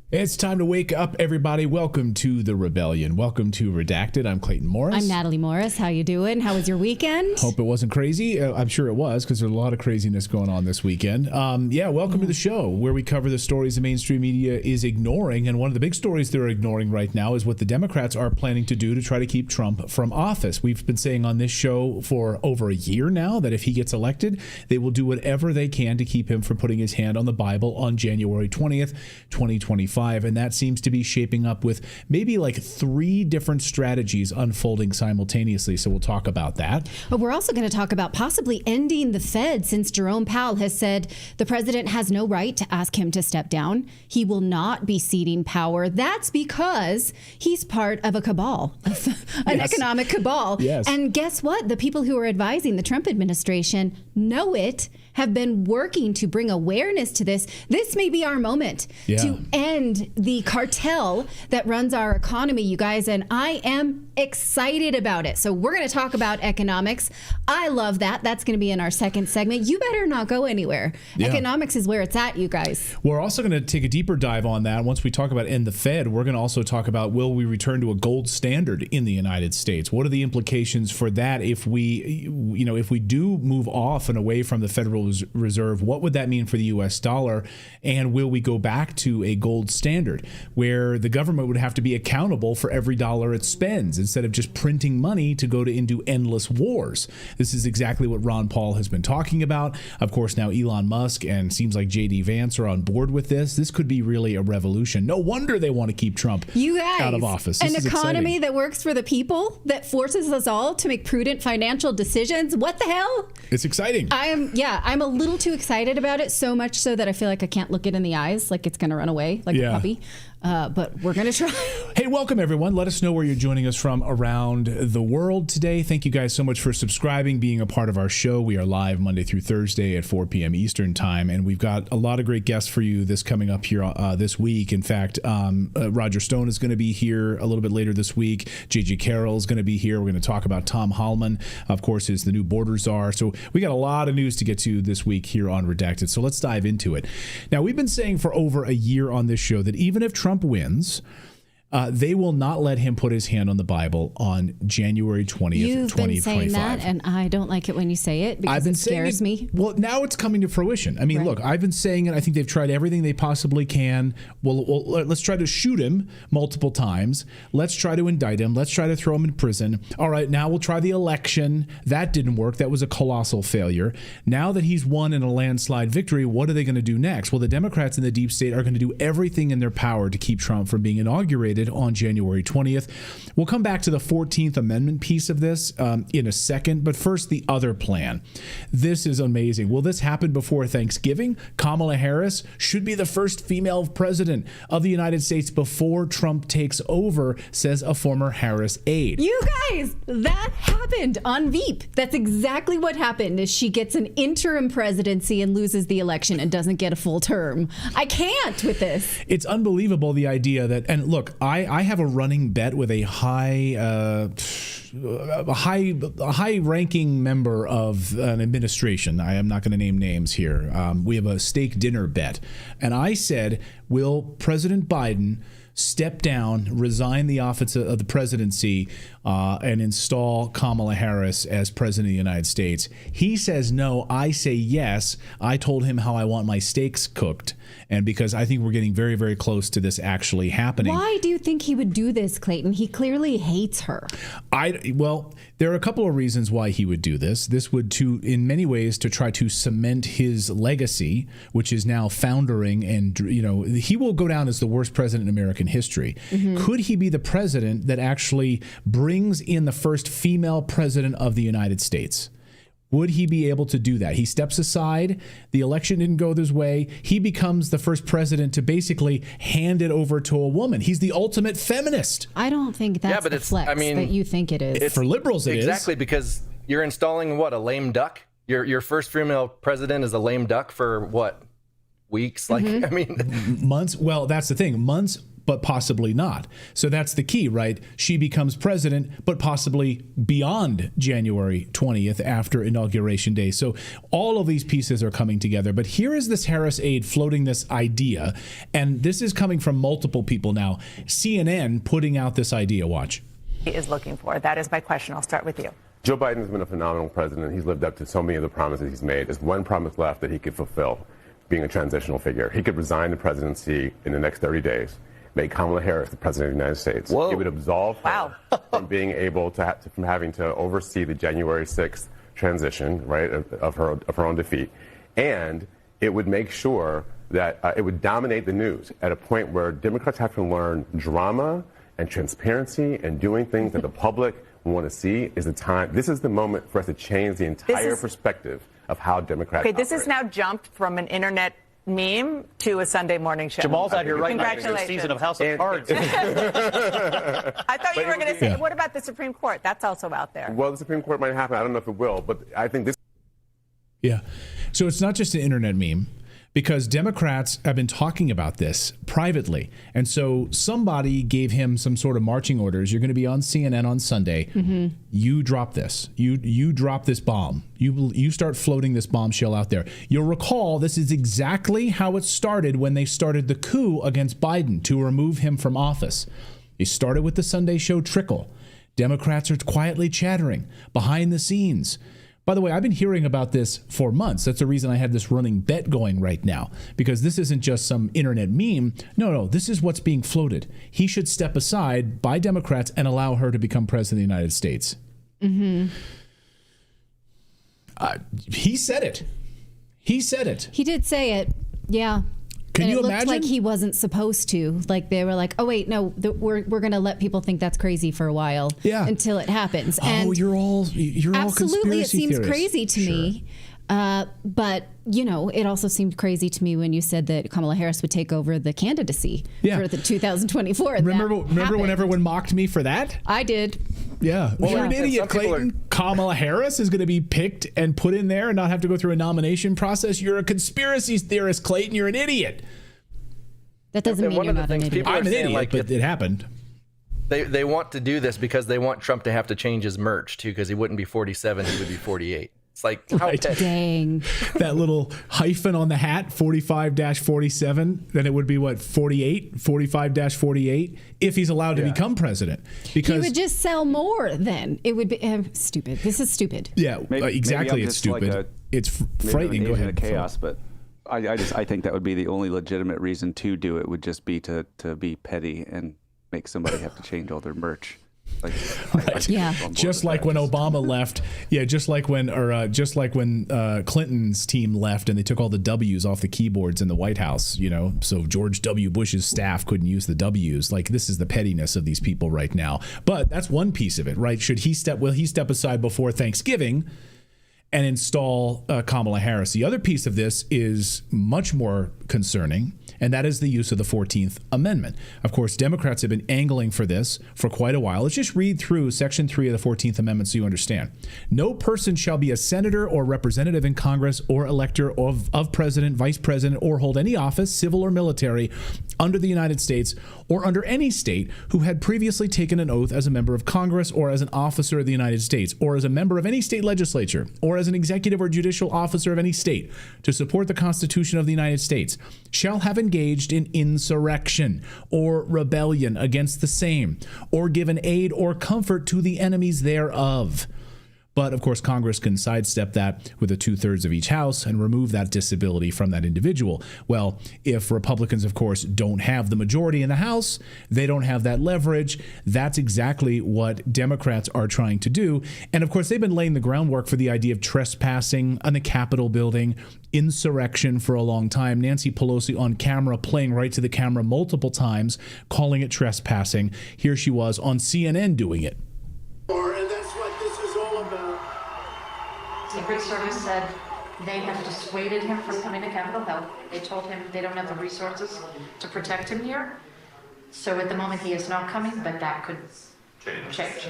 It's time to wake up, everybody. Welcome to the rebellion. Welcome to Redacted. I'm Clayton Morris. I'm Natali Morris. How you doing? How was your weekend? Hope it wasn't crazy. I'm sure it was, because there's a lot of craziness going on this weekend. Welcome to the show, where we cover the stories the mainstream media is ignoring. And one of the big stories they're ignoring right now is what the Democrats are planning to do to try to keep Trump from office. We've been saying on this show for over a year now that if he gets elected, they will do whatever they can to keep him from putting his hand on the Bible on January 20th, 2025. And that seems to be shaping up with maybe like 3 different strategies unfolding simultaneously. So we'll talk about that. But we're also going to talk about possibly ending the Fed, since Jerome Powell has said the president has no right to ask him to step down. He will not be ceding power. That's because he's part of a cabal, an economic cabal. Yes. And guess what? The people who are advising the Trump administration know it, have been working to bring awareness to this. This may be our moment to end the cartel that runs our economy, you guys, and I am excited about it. So we're going to talk about economics. I love that. That's going to be in our second segment. You better not go anywhere. Yeah. Economics is where it's at, you guys. We're also going to take a deeper dive on that. Once we talk about end the Fed, we're going to also talk about, will we return to a gold standard in the United States? What are the implications for that if we do move off and away from the Federal Reserve? What would that mean for the U.S. dollar? And will we go back to a gold standard where the government would have to be accountable for every dollar it spends instead of just printing money to go into endless wars? This is exactly what Ron Paul has been talking about. Of course, now Elon Musk and seems like J.D. Vance are on board with this. This could be really a revolution. No wonder they want to keep Trump out of office. An economy that works for the people, that forces us all to make prudent financial decisions. What the hell? It's exciting. I'm a little too excited about it, so much so that I feel like I can't look it in the eyes, like it's going to run away like a puppy. But we're going to try. Hey, welcome, everyone. Let us know where you're joining us from around the world today. Thank you guys so much for subscribing, being a part of our show. We are live Monday through Thursday at 4 p.m. Eastern time, and we've got a lot of great guests for you coming up here this week. In fact, Roger Stone is going to be here a little bit later this week. J.J. Carroll is going to be here. We're going to talk about Tom Hallman, of course, is the new border czar. So we got a lot of news to get to this week here on Redacted. So let's dive into it. Now, we've been saying for over a year on this show that even if Trump wins, they will not let him put his hand on the Bible on January 20th, You've 2025. Been saying that, and I don't like it when you say it because it scares me. Well, now it's coming to fruition. I mean, Look, I've been saying it. I think they've tried everything they possibly can. Well, let's try to shoot him multiple times. Let's try to indict him. Let's try to throw him in prison. All right, now we'll try the election. That didn't work. That was a colossal failure. Now that he's won in a landslide victory, what are they going to do next? Well, the Democrats in the deep state are going to do everything in their power to keep Trump from being inaugurated on January 20th. We'll come back to the 14th Amendment piece of this in a second, but first, the other plan. This is amazing. Will this happen before Thanksgiving? Kamala Harris should be the first female president of the United States before Trump takes over, says a former Harris aide. You guys, that happened on Veep. That's exactly what happened, is she gets an interim presidency and loses the election and doesn't get a full term. I can't with this. It's unbelievable, the idea that, and look, I have a running bet with a high-ranking member of an administration. I am not going to name names here. We have a steak dinner bet, and I said, will President Biden step down, resign the office of the presidency, and install Kamala Harris as president of the United States? He says no. I say yes. I told him how I want my steaks cooked, and because I think we're getting very, very close to this actually happening. Why do you think he would do this, Clayton? He clearly hates her. Well, there are a couple of reasons why he would do this. This would, in many ways, to try to cement his legacy, which is now foundering, and he will go down as the worst president in American history. Mm-hmm. Could he be the president that actually brings in the first female president of the United States? Would he be able to do that? He steps aside. The election didn't go this way. He becomes the first president to basically hand it over to a woman. He's the ultimate feminist. I don't think that's the flex that you think it is. For liberals, it is. Exactly, because you're installing, a lame duck? Your first female president is a lame duck for what? weeks? Like, I mean, months. Well, that's the thing. Months, but possibly not. So that's the key, right? She becomes president, but possibly beyond January 20th after Inauguration Day. So all of these pieces are coming together. But here is this Harris aide floating this idea. And this is coming from multiple people now. CNN putting out this idea. Watch. He is looking for. That is my question. I'll start with you. Joe Biden has been a phenomenal president. He's lived up to so many of the promises he's made. There's one promise left that he could fulfill, being a transitional figure. He could resign the presidency in the next 30 days. Make Kamala Harris the president of the United States. Whoa. It would absolve her from being able to from having to oversee the January 6th transition, right, of her own defeat, and it would make sure that it would dominate the news at a point where Democrats have to learn drama and transparency and doing things that the public want to see. Is the time. This is the moment for us to change the entire perspective of how Democrats. Okay, this has now jumped from an internet meme to a Sunday morning show. Jamal's out here right now in a Congratulations. season of House of Cards. I thought you were going to say, what about the Supreme Court? That's also out there. Well, the Supreme Court might happen. I don't know if it will, but I think this. Yeah. So it's not just an internet meme, because Democrats have been talking about this privately. And so somebody gave him some sort of marching orders. You're going to be on CNN on Sunday. You drop this. You drop this bomb. You start floating this bombshell out there. You'll recall this is exactly how it started when they started the coup against Biden to remove him from office. They started with the Sunday show trickle. Democrats are quietly chattering behind the scenes. By the way, I've been hearing about this for months. That's the reason I have this running bet going right now, because this isn't just some internet meme. No, this is what's being floated. He should step aside by Democrats and allow her to become president of the United States. He said it. He said it. He did say it. Yeah. Can you imagine? imagine? It looked like he wasn't supposed to. Like they were like, oh wait, no, we're going to let people think that's crazy for a while until it happens. And you're all absolutely, it seems theorists. crazy to me. But you know, it also seemed crazy to me when you said that Kamala Harris would take over the candidacy for the 2024. Remember when everyone mocked me for that? I did. Yeah. Well, you're an idiot, Clayton. Kamala Harris is going to be picked and put in there and not have to go through a nomination process. You're a conspiracy theorist, Clayton. You're an idiot. That doesn't mean you're not an idiot. I'm an idiot, but it happened. They want to do this because they want Trump to have to change his merch, too, because he wouldn't be 47, he would be 48. It's like, dang. That little hyphen on the hat, 45-47, then it would be what, 45-48, if he's allowed to become president. Because he would just sell more then. It would be stupid. This is stupid. Yeah, exactly. It's stupid. Like it's frightening. Go ahead. Chaos, but I think that would be the only legitimate reason to do it, would just be to be petty and make somebody have to change all their merch. Just like when Obama left. Yeah, just like when Clinton's team left and they took all the W's off the keyboards in the White House, you know, so George W. Bush's staff couldn't use the W's. Like, this is the pettiness of these people right now. But that's one piece of it, right? Will he step aside before Thanksgiving and install Kamala Harris? The other piece of this is much more concerning, and that is the use of the 14th Amendment. Of course, Democrats have been angling for this for quite a while. Let's just read through Section 3 of the 14th Amendment so you understand. No person shall be a senator or representative in Congress or elector of president, vice president, or hold any office, civil or military, under the United States or under any state who had previously taken an oath as a member of Congress or as an officer of the United States or as a member of any state legislature or as an executive or judicial officer of any state to support the Constitution of the United States shall have engaged in insurrection or rebellion against the same or given aid or comfort to the enemies thereof. But, of course, Congress can sidestep that with a 2/3 of each house and remove that disability from that individual. Well, if Republicans, of course, don't have the majority in the House, they don't have that leverage. That's exactly what Democrats are trying to do. And, of course, they've been laying the groundwork for the idea of trespassing on the Capitol building, insurrection for a long time. Nancy Pelosi on camera, playing right to the camera multiple times, calling it trespassing. Here she was on CNN doing it. Secret Service said they have dissuaded him from coming to Capitol Hill. They told him they don't have the resources to protect him here. So at the moment he is not coming, but that could change.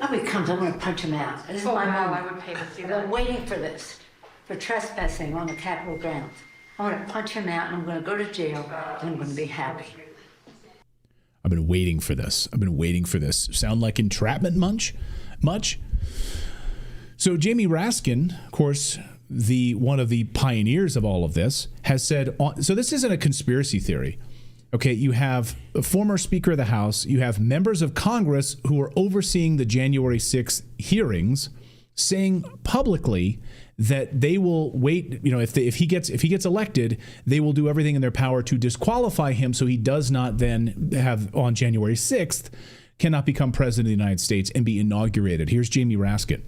I would come, I'm going to punch him out. This is Oh, my wow, moment. I would pay to see I've that. been waiting for this, for trespassing on the Capitol grounds. I'm going to punch him out and I'm going to go to jail and I'm going to be happy. I've been waiting for this. Sound like entrapment much? So Jamie Raskin, of course, one of the pioneers of all of this, has said, so this isn't a conspiracy theory. Okay, you have a former Speaker of the House, you have members of Congress who are overseeing the January 6th hearings, saying publicly that they will wait, if he gets elected, they will do everything in their power to disqualify him so he does not then have, on January 6th, cannot become president of the United States and be inaugurated. Here's Jamie Raskin.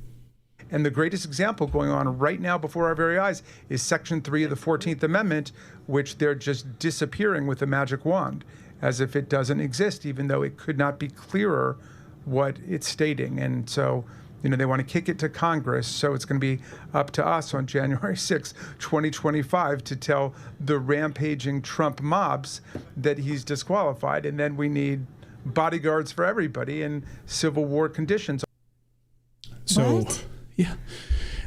And the greatest example going on right now before our very eyes is Section 3 of the 14th Amendment, which they're just disappearing with a magic wand, as if it doesn't exist, even though it could not be clearer what it's stating. And so, they want to kick it to Congress, so it's going to be up to us on January 6, 2025, to tell the rampaging Trump mobs that he's disqualified. And then we need bodyguards for everybody in Civil War conditions. So, what? Yeah.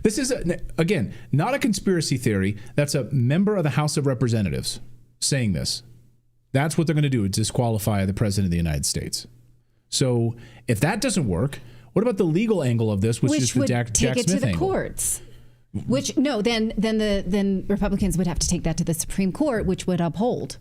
This is, again, not a conspiracy theory. That's a member of the House of Representatives saying this. That's what they're going to do, is disqualify the president of the United States. So if that doesn't work, what about the legal angle of this, which is the Jack Smith angle? Which would take it to the courts. Then Republicans would have to take that to the Supreme Court, which would uphold.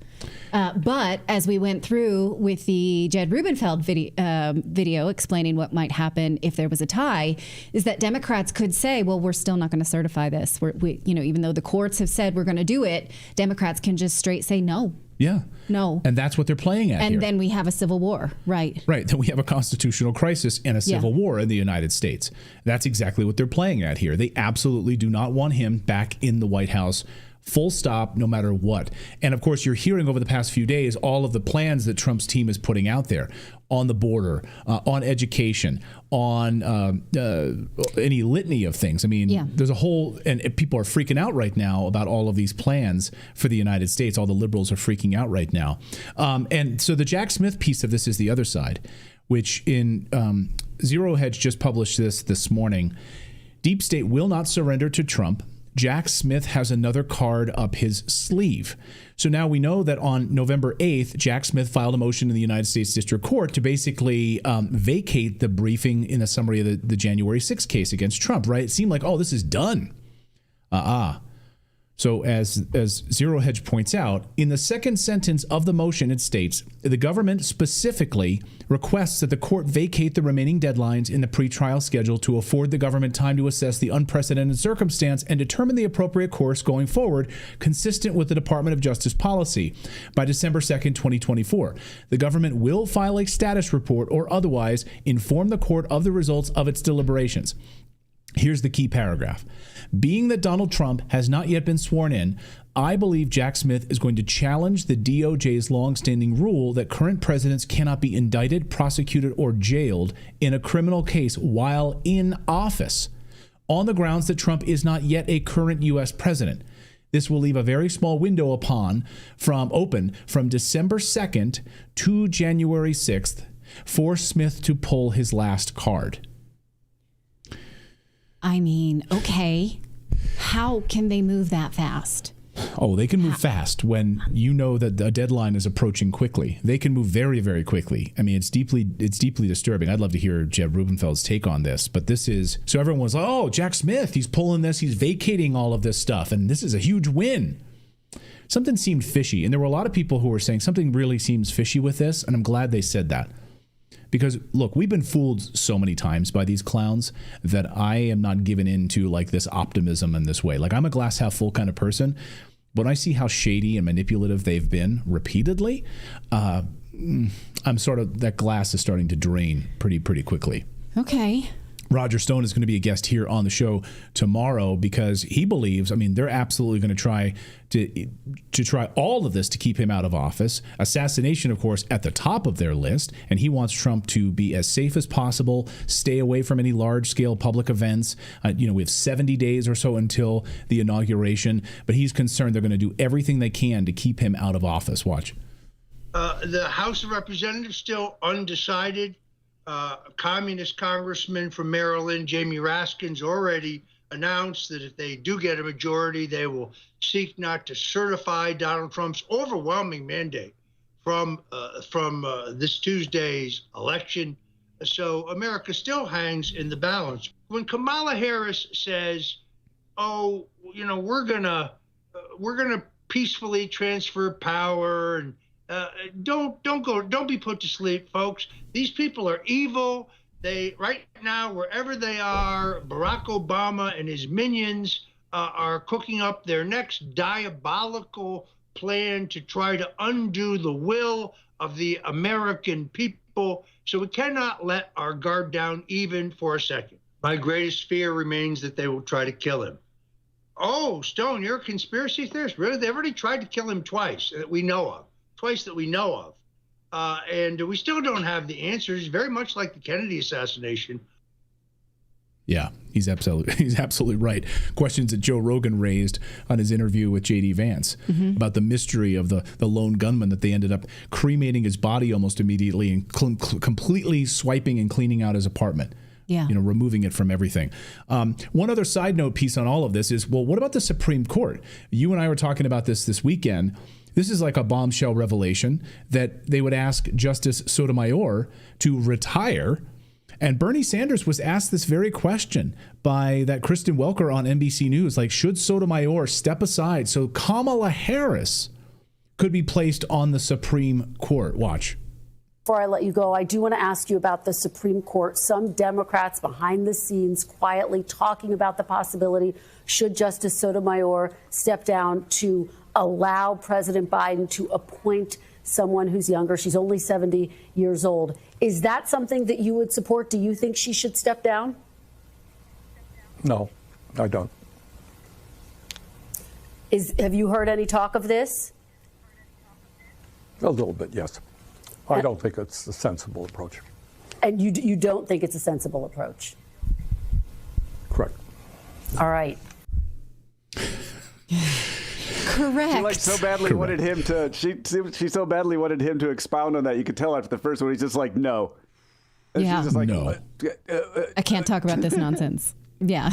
But as we went through with the Jed Rubenfeld video explaining what might happen if there was a tie, is that Democrats could say, well, we're still not going to certify this. Even though the courts have said we're going to do it, Democrats can just straight say no. Yeah. No. And that's what they're playing at here. And then we have a civil war, right? Right. Then we have a constitutional crisis and a civil war in the United States. That's exactly what they're playing at here. They absolutely do not want him back in the White House. Full stop, no matter what. And of course, you're hearing over the past few days all of the plans that Trump's team is putting out there on the border, on education, on any litany of things. I mean, there's a whole, and people are freaking out right now about all of these plans for the United States. All the liberals are freaking out right now. And so the Jack Smith piece of this is the other side, which in Zero Hedge just published this morning. Deep State will not surrender to Trump. Jack Smith has another card up his sleeve. So now we know that on November 8th, Jack Smith filed a motion in the United States District Court to basically vacate the briefing in a summary of the January 6th case against Trump, right? It seemed like, this is done. So as Zero Hedge points out, in the second sentence of the motion, it states, the government specifically requests that the court vacate the remaining deadlines in the pretrial schedule to afford the government time to assess the unprecedented circumstance and determine the appropriate course going forward, consistent with the Department of Justice policy. By December 2nd, 2024, the government will file a status report or otherwise inform the court of the results of its deliberations. Here's the key paragraph. Being that Donald Trump has not yet been sworn in, I believe Jack Smith is going to challenge the DOJ's longstanding rule that current presidents cannot be indicted, prosecuted, or jailed in a criminal case while in office, on the grounds that Trump is not yet a current U.S. president. This will leave a very small window open from December 2nd to January 6th for Smith to pull his last card. I mean, okay, how can they move that fast? Oh, they can move fast when you know that the deadline is approaching quickly. They can move very, very quickly. I mean, it's deeply disturbing. I'd love to hear Jeb Rubenfeld's take on this, but this is, so everyone was like, oh, Jack Smith, he's pulling this, he's vacating all of this stuff, and this is a huge win. Something seemed fishy, and there were a lot of people who were saying something really seems fishy with this, and I'm glad they said that. Because, look, we've been fooled so many times by these clowns that I am not given into like this optimism in this way. Like, I'm a glass half full kind of person. When I see how shady and manipulative they've been repeatedly, I'm sort of, that glass is starting to drain pretty quickly. Okay. Roger Stone is going to be a guest here on the show tomorrow because he believes, I mean, they're absolutely going to try to try all of this to keep him out of office. Assassination, of course, at the top of their list, and he wants Trump to be as safe as possible, stay away from any large-scale public events. We have 70 days or so until the inauguration, but he's concerned they're going to do everything they can to keep him out of office. Watch. The House of Representatives still undecided. Communist Congressman from Maryland, Jamie Raskin's already announced that if they do get a majority, they will seek not to certify Donald Trump's overwhelming mandate from this Tuesday's election. So America still hangs in the balance. When Kamala Harris says, "Oh, we're gonna peacefully transfer power," and don't be put to sleep, folks. These people are evil. They right now, wherever they are, Barack Obama and his minions are cooking up their next diabolical plan to try to undo the will of the American people. So we cannot let our guard down even for a second. My greatest fear remains that they will try to kill him. Oh, Stone, you're a conspiracy theorist? Really? They've already tried to kill him twice that we know of. And we still don't have the answers, very much like the Kennedy assassination. Yeah, he's absolutely right. Questions that Joe Rogan raised on his interview with J.D. Vance about the mystery of the lone gunman that they ended up cremating his body almost immediately and completely swiping and cleaning out his apartment. Yeah. Removing it from everything. One other side note piece on all of this is, well, what about the Supreme Court? You and I were talking about this weekend. This is like a bombshell revelation that they would ask Justice Sotomayor to retire. And Bernie Sanders was asked this very question by that Kristen Welker on NBC News, like, should Sotomayor step aside so Kamala Harris could be placed on the Supreme Court? Watch. Before I let you go, I do want to ask you about the Supreme Court. Some Democrats behind the scenes quietly talking about the possibility, should Justice Sotomayor step down, to allow President Biden to appoint someone who's younger. She's only 70 years old. Is that something that you would support? Do you think she should step down? No, I don't. Have you heard any talk of this? A little bit, yes. I don't think it's a sensible approach. And you don't think it's a sensible approach? Correct. All right. Correct. She so badly wanted him to. She so badly wanted him to expound on that. You could tell after the first one, he's just like, no. And yeah. she's just like, no. I can't talk about this nonsense. Yeah.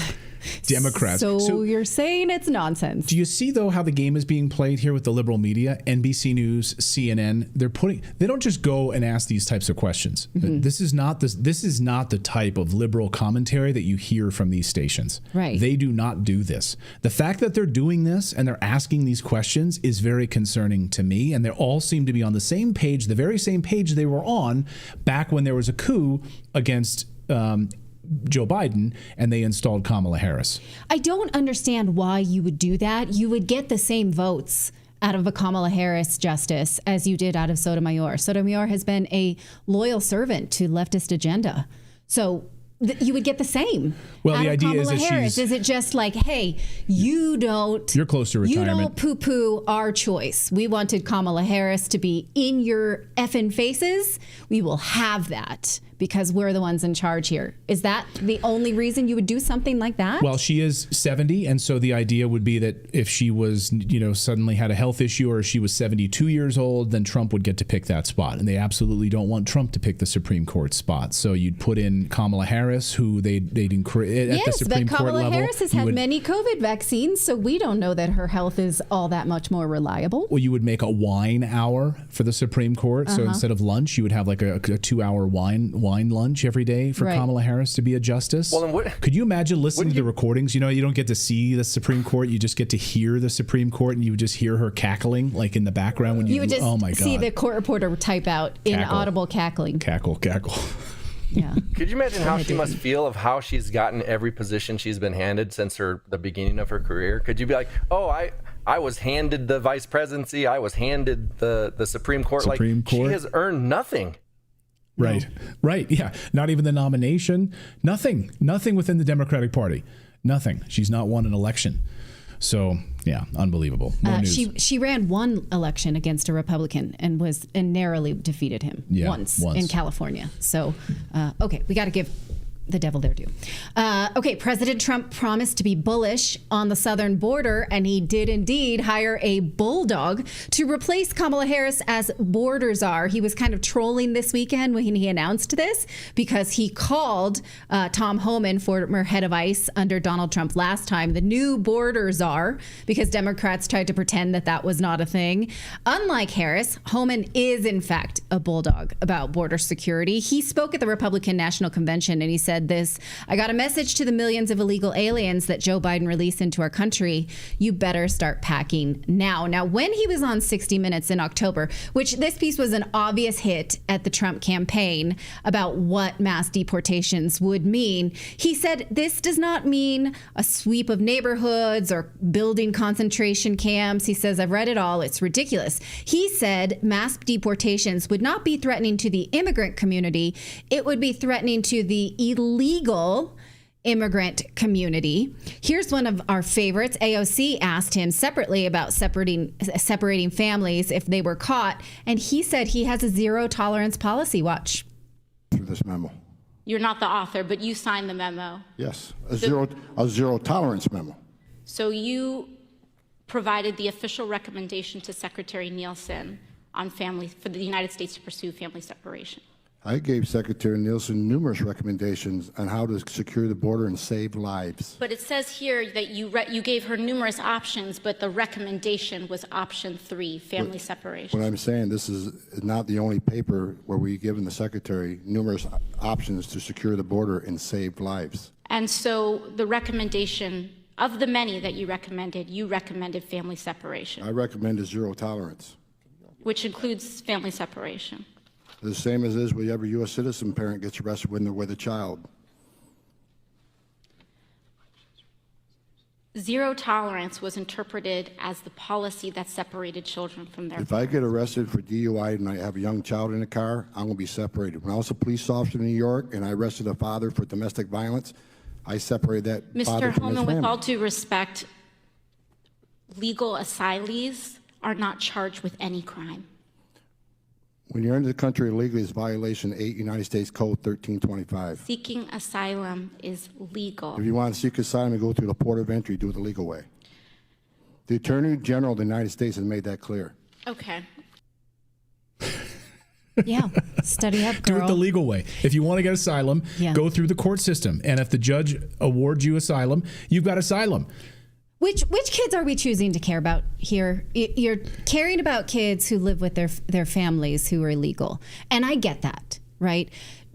Democrats. So you're saying it's nonsense. Do you see, though, how the game is being played here with the liberal media? NBC News, CNN, they don't just go and ask these types of questions. This is not the type of liberal commentary that you hear from these stations. Right. They do not do this. The fact that they're doing this and they're asking these questions is very concerning to me. And they all seem to be on the same page, the very same page they were on back when there was a coup against Joe Biden and they installed Kamala Harris. I don't understand why you would do that. You would get the same votes out of a Kamala Harris justice as you did out of Sotomayor. Sotomayor has been a loyal servant to leftist agenda. So you would get the same. Well, out the of idea Kamala is that Harris. Is it just like, hey, you're close to retirement. You don't poo-poo our choice. We wanted Kamala Harris to be in your effing faces. We will have that because we're the ones in charge here. Is that the only reason you would do something like that? Well, she is 70, and so the idea would be that if she was, suddenly had a health issue, or she was 72 years old, then Trump would get to pick that spot. And they absolutely don't want Trump to pick the Supreme Court spot. So you'd put in Kamala Harris, who they'd encourage at the Supreme Court level. Yes, but Kamala Harris has had many COVID vaccines, so we don't know that her health is all that much more reliable. Well, you would make a wine hour for the Supreme Court. So instead of lunch, you would have like a 2-hour wine lunch every day for Kamala Harris to be a justice. Well, then could you imagine listening to the recordings? You don't get to see the Supreme Court. You just get to hear the Supreme Court, and you would just hear her cackling like in the background when you would just see the court reporter type out inaudible cackling. Cackle. Yeah. Could you imagine how she must feel of how she's gotten every position she's been handed since the beginning of her career? Could you be like, oh, I was handed the vice presidency, I was handed the Supreme Court. She has earned nothing. Right. Yeah. Not even the nomination. Nothing within the Democratic Party. Nothing. She's not won an election. So, yeah, unbelievable. More news. She ran one election against a Republican and narrowly defeated him once in California. So, okay, we got to give the devil there do. Okay, President Trump promised to be bullish on the southern border, and he did indeed hire a bulldog to replace Kamala Harris as border czar. He was kind of trolling this weekend when he announced this because he called Tom Homan, former head of ICE under Donald Trump last time, the new border czar, because Democrats tried to pretend that that was not a thing. Unlike Harris, Homan is in fact a bulldog about border security. He spoke at the Republican National Convention and he said this: "I got a message to the millions of illegal aliens that Joe Biden released into our country. You better start packing now." Now, when he was on 60 Minutes in October, which this piece was an obvious hit at the Trump campaign about what mass deportations would mean, he said this does not mean a sweep of neighborhoods or building concentration camps. He says, "I've read it all. It's ridiculous." He said mass deportations would not be threatening to the immigrant community. It would be threatening to the illegal immigrant community. Here's one of our favorites. AOC asked him separately about separating families if they were caught, and he said he has a zero tolerance policy. Watch. Through this memo. You're not the author, but you signed the memo. Yes, a zero tolerance memo. So you provided the official recommendation to Secretary Nielsen on for the United States to pursue family separation. I gave Secretary Nielsen numerous recommendations on how to secure the border and save lives. But it says here that you gave her numerous options, but the recommendation was option 3, family separation. What I'm saying, this is not the only paper where we've given the Secretary numerous options to secure the border and save lives. And so the recommendation, of the many that you recommended family separation. I recommended zero tolerance. Which includes family separation. The same as is with every U.S. citizen parent gets arrested when they're with a child. Zero tolerance was interpreted as the policy that separated children from their If I get arrested for DUI and I have a young child in the car, I'm going to be separated. When I was a police officer in New York and I arrested a father for domestic violence, I separated that father Mr. from his Holman, family. with all due respect, legal asylees are not charged with any crime. When you're into the country illegally, it's violation 8 United States Code 1325. Seeking asylum is legal. If you want to seek asylum and go through the port of entry, do it the legal way. The Attorney General of the United States has made that clear. Okay. Yeah, study up, girl. Do it the legal way. If you want to get asylum, go through the court system. And if the judge awards you asylum, you've got asylum. Which kids are we choosing to care about here? You're caring about kids who live with their families who are illegal. And I get that, right?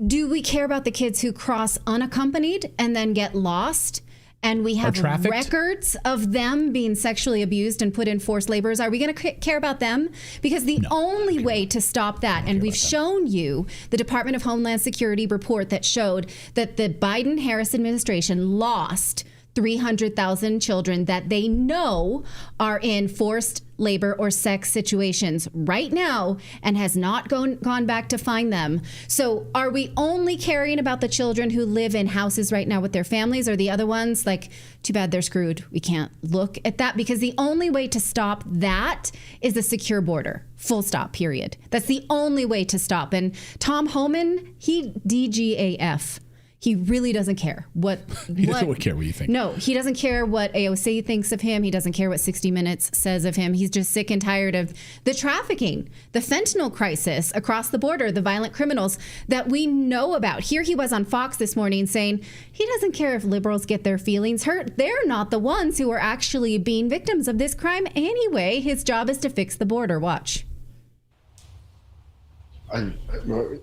Do we care about the kids who cross unaccompanied and then get lost? And we have records of them being sexually abused and put in forced laborers. Are we going to care about them? Because the only way to stop that, and we've shown you the Department of Homeland Security report that showed that the Biden-Harris administration lost 300,000 children that they know are in forced labor or sex situations right now and has not gone back to find them. So are we only caring about the children who live in houses right now with their families, or the other ones like, too bad they're screwed? We can't look at that because the only way to stop that is a secure border. Full stop, period. That's the only way to stop. And Tom Homan, he DGAF. He really doesn't care He doesn't care what you think. No, he doesn't care what AOC thinks of him. He doesn't care what 60 Minutes says of him. He's just sick and tired of the trafficking, the fentanyl crisis across the border, the violent criminals that we know about. Here he was on Fox this morning saying he doesn't care if liberals get their feelings hurt. They're not the ones who are actually being victims of this crime anyway. His job is to fix the border. Watch.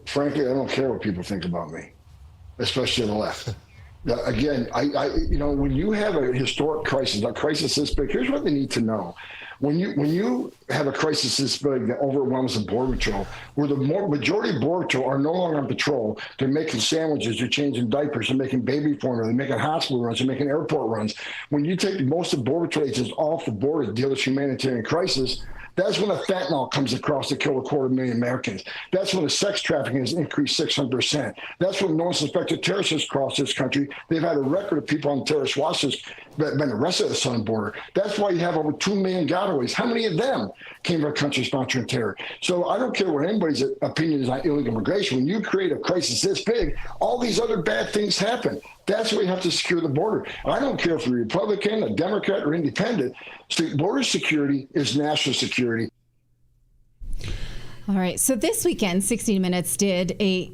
Frankly, I don't care what people think about me, especially on the left. Again, when you have a historic crisis, a crisis this big, here's what they need to know. When you have a crisis this big that overwhelms the Border Patrol, where the majority of Border Patrol are no longer on patrol, they're making sandwiches, they're changing diapers, they're making baby formula, they're making hospital runs, they're making airport runs. When you take most of the Border Patrol agents off the border to deal with humanitarian crisis, that's when the fentanyl comes across to kill 250,000 Americans. That's when the sex trafficking has increased 600%. That's when no suspected terrorists has crossed this country. They've had a record of people on terrorist watch list been arrested at the southern border. That's why you have over 2 million gotaways. How many of them came from a country sponsoring terror? So I don't care what anybody's opinion is on illegal immigration. When you create a crisis this big, all these other bad things happen. That's why you have to secure the border. I don't care if you're a Republican, a Democrat, or independent. So border security is national security. All right. So this weekend, 60 Minutes did a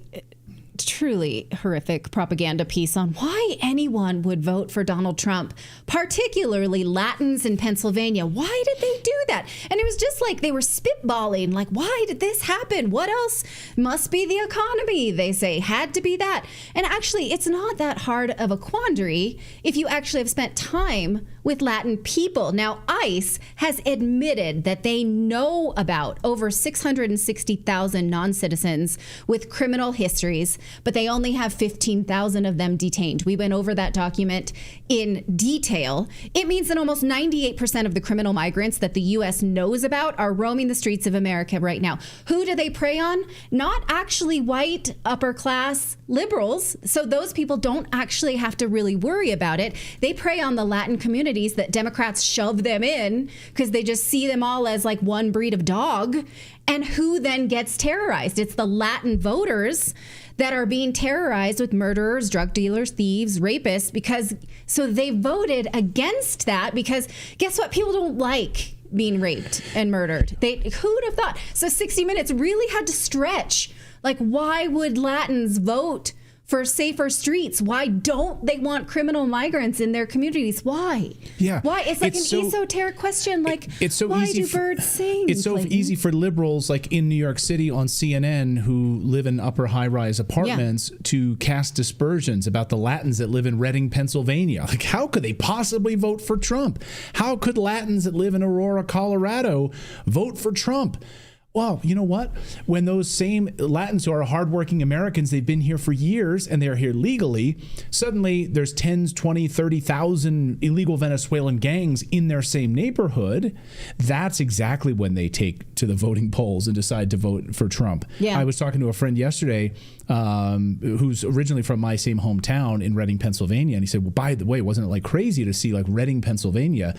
truly horrific propaganda piece on why anyone would vote for Donald Trump, particularly Latins in Pennsylvania. Why did they do that? And it was just like they were spitballing, like, why did this happen? What else? Must be the economy, they say. Had to be that. And actually, it's not that hard of a quandary if you actually have spent time with Latin people. Now, ICE has admitted that they know about over 660,000 non-citizens with criminal histories, but they only have 15,000 of them detained. We went over that document in detail. It means that almost 98% of the criminal migrants that the U.S. knows about are roaming the streets of America right now. Who do they prey on? Not actually white, upper class liberals. So those people don't actually have to really worry about it. They prey on the Latin communities that Democrats shove them in because they just see them all as like one breed of dog. And who then gets terrorized? It's the Latin voters that are being terrorized with murderers, drug dealers, thieves, rapists, because so they voted against that because guess what? People don't like being raped and murdered. Who'd have thought? So 60 Minutes really had to stretch. Like, why would Latins vote for safer streets? Why don't they want criminal migrants in their communities? Why? Yeah. Why? It's like esoteric question. Like, it's so why easy do birds sing? It's so Clayton? easy for liberals like in New York City on CNN who live in upper high-rise apartments to cast dispersions about the Latins that live in Reading, Pennsylvania. Like, how could they possibly vote for Trump? How could Latins that live in Aurora, Colorado vote for Trump? Well, you know what? When those same Latins who are hardworking Americans, they've been here for years and they're here legally, suddenly there's 10, 20, 30,000 illegal Venezuelan gangs in their same neighborhood. That's exactly when they take to the voting polls and decide to vote for Trump. Yeah. I was talking to a friend yesterday who's originally from my same hometown in Reading, Pennsylvania. And he said, well, by the way, wasn't it like crazy to see like Reading, Pennsylvania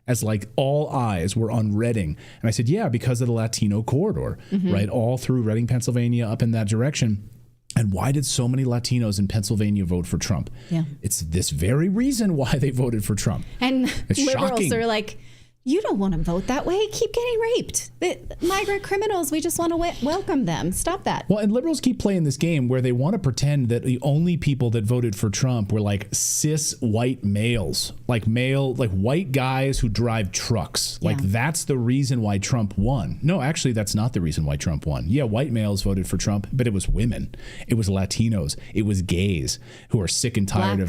as like all eyes were on Reading? And I said, yeah, because of the Latino corridor, right? All through Reading, Pennsylvania, up in that direction. And why did so many Latinos in Pennsylvania vote for Trump? Yeah. It's this very reason why they voted for Trump. And it's liberals shocking. are like, you don't want to vote that way. Keep getting raped. The migrant criminals, we just want to welcome them. Stop that. Well, and liberals keep playing this game where they want to pretend that the only people that voted for Trump were like cis white males, like white guys who drive trucks. Like that's the reason why Trump won. No, actually, that's not the reason why Trump won. Yeah, white males voted for Trump, but it was women. It was Latinos. It was gays who are sick and tired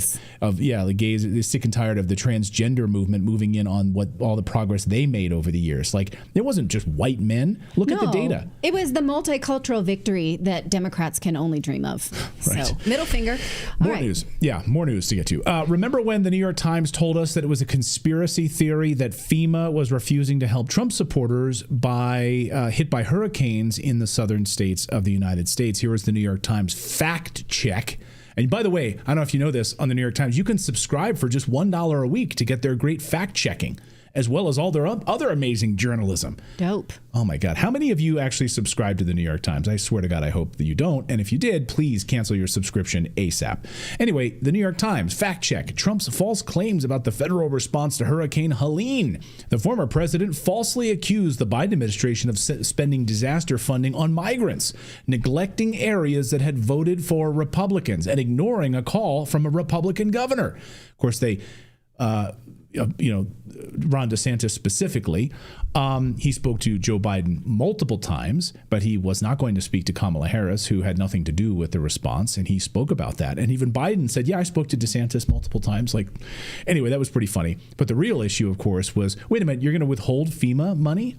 the gays, they're sick and tired of the transgender movement moving in on what all the progress they made over the years. Like, it wasn't just white men. Look at the data. It was the multicultural victory that Democrats can only dream of. Right. So, middle finger. More news. Yeah, more news to get to. Remember when the New York Times told us that it was a conspiracy theory that FEMA was refusing to help Trump supporters hit by hurricanes in the southern states of the United States? Here is the New York Times fact check. And by the way, I don't know if you know this, on the New York Times, you can subscribe for just $1 a week to get their great fact checking, as well as all their other amazing journalism. Dope. Oh my God. How many of you actually subscribe to the New York Times? I swear to God, I hope that you don't. And if you did, please cancel your subscription ASAP. Anyway, the New York Times, fact check. Trump's false claims about the federal response to Hurricane Helene. The former president falsely accused the Biden administration of spending disaster funding on migrants, neglecting areas that had voted for Republicans and ignoring a call from a Republican governor. Of course, they... Ron DeSantis specifically, he spoke to Joe Biden multiple times, but he was not going to speak to Kamala Harris, who had nothing to do with the response. And he spoke about that. And even Biden said, yeah, I spoke to DeSantis multiple times. Like, anyway, that was pretty funny. But the real issue, of course, was, wait a minute, you're going to withhold FEMA money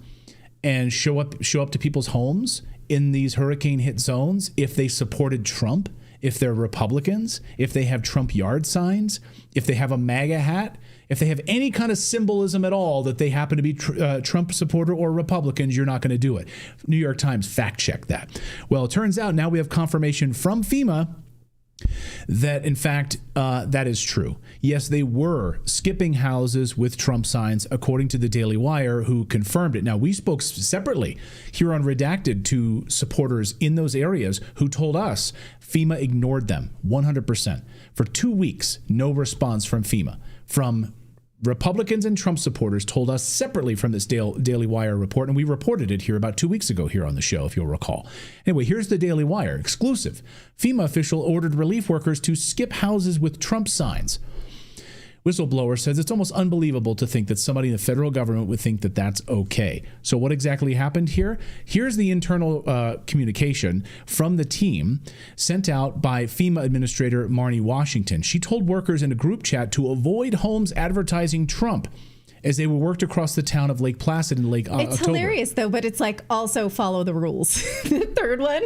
and show up to people's homes in these hurricane hit zones if they supported Trump, if they're Republicans, if they have Trump yard signs, if they have a MAGA hat, if they have any kind of symbolism at all that they happen to be Trump supporter or Republicans, you're not going to do it. New York Times fact checked that. Well, it turns out now we have confirmation from FEMA that, in fact, that is true. Yes, they were skipping houses with Trump signs, according to the Daily Wire, who confirmed it. Now, we spoke separately here on Redacted to supporters in those areas who told us FEMA ignored them 100%. For 2 weeks, no response from FEMA. From Republicans and Trump supporters told us separately from this Daily Wire report, and we reported it here about 2 weeks ago here on the show, if you'll recall. Anyway, here's the Daily Wire, exclusive. FEMA official ordered relief workers to skip houses with Trump signs. Whistleblower says it's almost unbelievable to think that somebody in the federal government would think that that's okay. So what exactly happened here? Here's the internal communication from the team sent out by FEMA Administrator Marnie Washington. She told workers in a group chat to avoid homes advertising Trump as they were worked across the town of Lake Placid in October. It's hilarious, though, but it's like also follow the rules. The third one,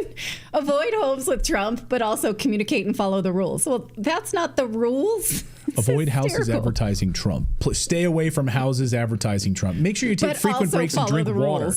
avoid homes with Trump, but also communicate and follow the rules. Well, that's not the rules. Avoid houses advertising Trump. Stay away from houses advertising Trump. Make sure you take frequent breaks and drink water.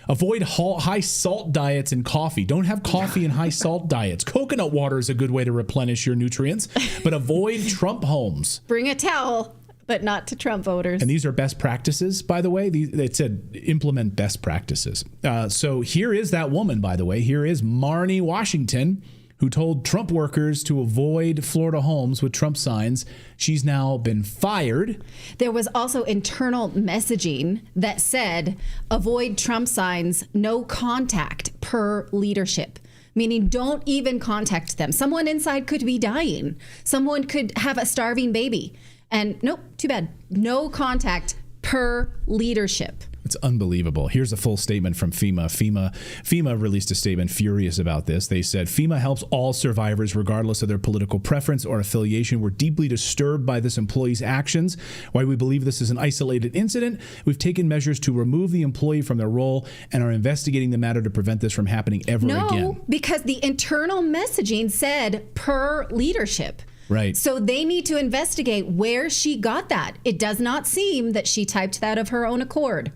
Avoid high salt diets and coffee. Don't have coffee and high salt diets. Coconut water is a good way to replenish your nutrients, but avoid Trump homes. Bring a towel, but not to Trump voters. And these are best practices, by the way. It said implement best practices. So here is that woman, by the way. Here is Marnie Washington, who told Trump workers to avoid Florida homes with Trump signs. She's now been fired. There was also internal messaging that said, avoid Trump signs, no contact per leadership. Meaning don't even contact them. Someone inside could be dying. Someone could have a starving baby. And nope, too bad. No contact per leadership. It's unbelievable. Here's a full statement from FEMA. FEMA released a statement furious about this. They said, FEMA helps all survivors regardless of their political preference or affiliation. We're deeply disturbed by this employee's actions. While we believe this is an isolated incident, we've taken measures to remove the employee from their role and are investigating the matter to prevent this from happening ever again. No, because the internal messaging said per leadership. Right. So they need to investigate where she got that. It does not seem that she typed that of her own accord.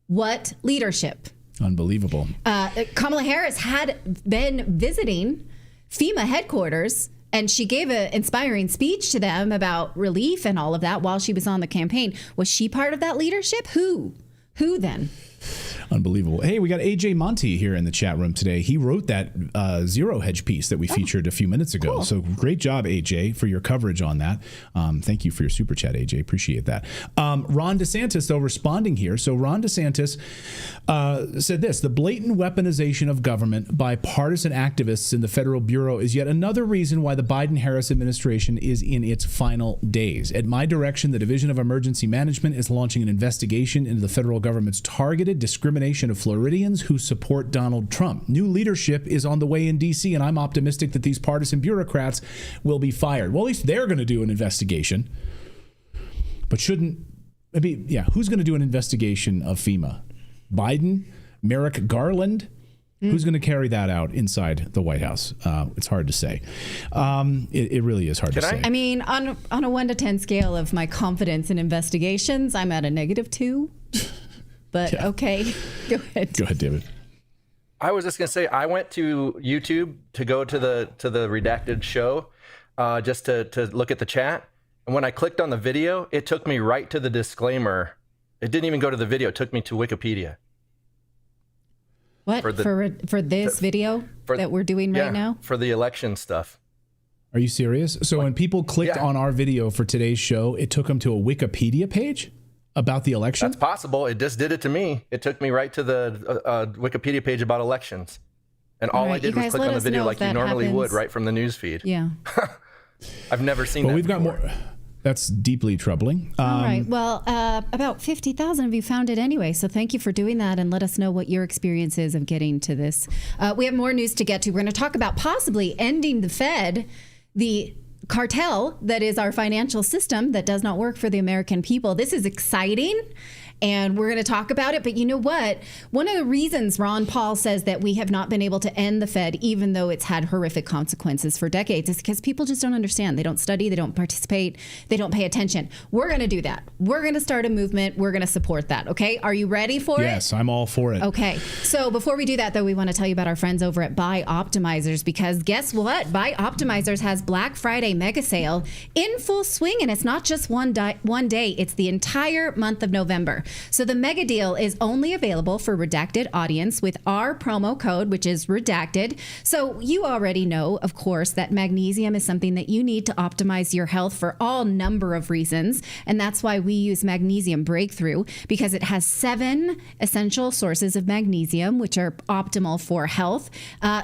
What leadership? Unbelievable. Kamala Harris had been visiting FEMA headquarters, and she gave an inspiring speech to them about relief and all of that while she was on the campaign. Was she part of that leadership? Who then? Unbelievable. Hey, we got AJ Monty here in the chat room today. He wrote that Zero Hedge piece that we featured a few minutes ago. Cool. So great job, AJ, for your coverage on that. Thank you for your super chat, AJ. Appreciate that. Ron DeSantis, though, responding here. So Ron DeSantis said this: the blatant weaponization of government by partisan activists in the Federal Bureau is yet another reason why the Biden-Harris administration is in its final days. At my direction, the Division of Emergency Management is launching an investigation into the federal government's targeted discrimination of Floridians who support Donald Trump. New leadership is on the way in D.C., and I'm optimistic that these partisan bureaucrats will be fired. Well, at least they're going to do an investigation. But who's going to do an investigation of FEMA? Biden? Merrick Garland? Who's going to carry that out inside the White House? It's hard to say. It really is hard to say. I mean, on a 1 to 10 scale of my confidence in investigations, I'm at a -2. But okay, go ahead. Go ahead, David. I was just gonna say I went to YouTube to go to the Redacted show, just to look at the chat. And when I clicked on the video, it took me right to the disclaimer. It didn't even go to the video. It took me to Wikipedia. What for this video that we're doing right now? For the election stuff. Are you serious? So when people clicked on our video for today's show, it took them to a Wikipedia page about the election? That's possible. It just did it to me. It took me right to the Wikipedia page about elections. And all I did was click on the video like you normally would right from the news feed. Yeah. I've never seen that we've before. got more. That's deeply troubling. All right. Well, about 50,000 of you found it anyway. So thank you for doing that, and let us know what your experience is of getting to this. We have more news to get to. We're going to talk about possibly ending the Fed, the cartel that is our financial system that does not work for the American people. This is exciting. and we're going to talk about it. But you know what? One of the reasons Ron Paul says that we have not been able to end the Fed, even though it's had horrific consequences for decades, is because people just don't understand. They don't study, they don't participate, they don't pay attention. We're going to do that. We're going to start a movement. We're going to support that. Okay? Are you ready for it? Yes, I'm all for it. Okay. So before we do that, though, we want to tell you about our friends over at Buy Optimizers, because guess what? Buy Optimizers has Black Friday mega sale in full swing, and it's not just one day. It's the entire month of November. So the mega deal is only available for Redacted audience with our promo code, which is Redacted. So you already know, of course, that magnesium is something that you need to optimize your health for all number of reasons, and that's why we use Magnesium Breakthrough, because it has 7 essential sources of magnesium, which are optimal for health.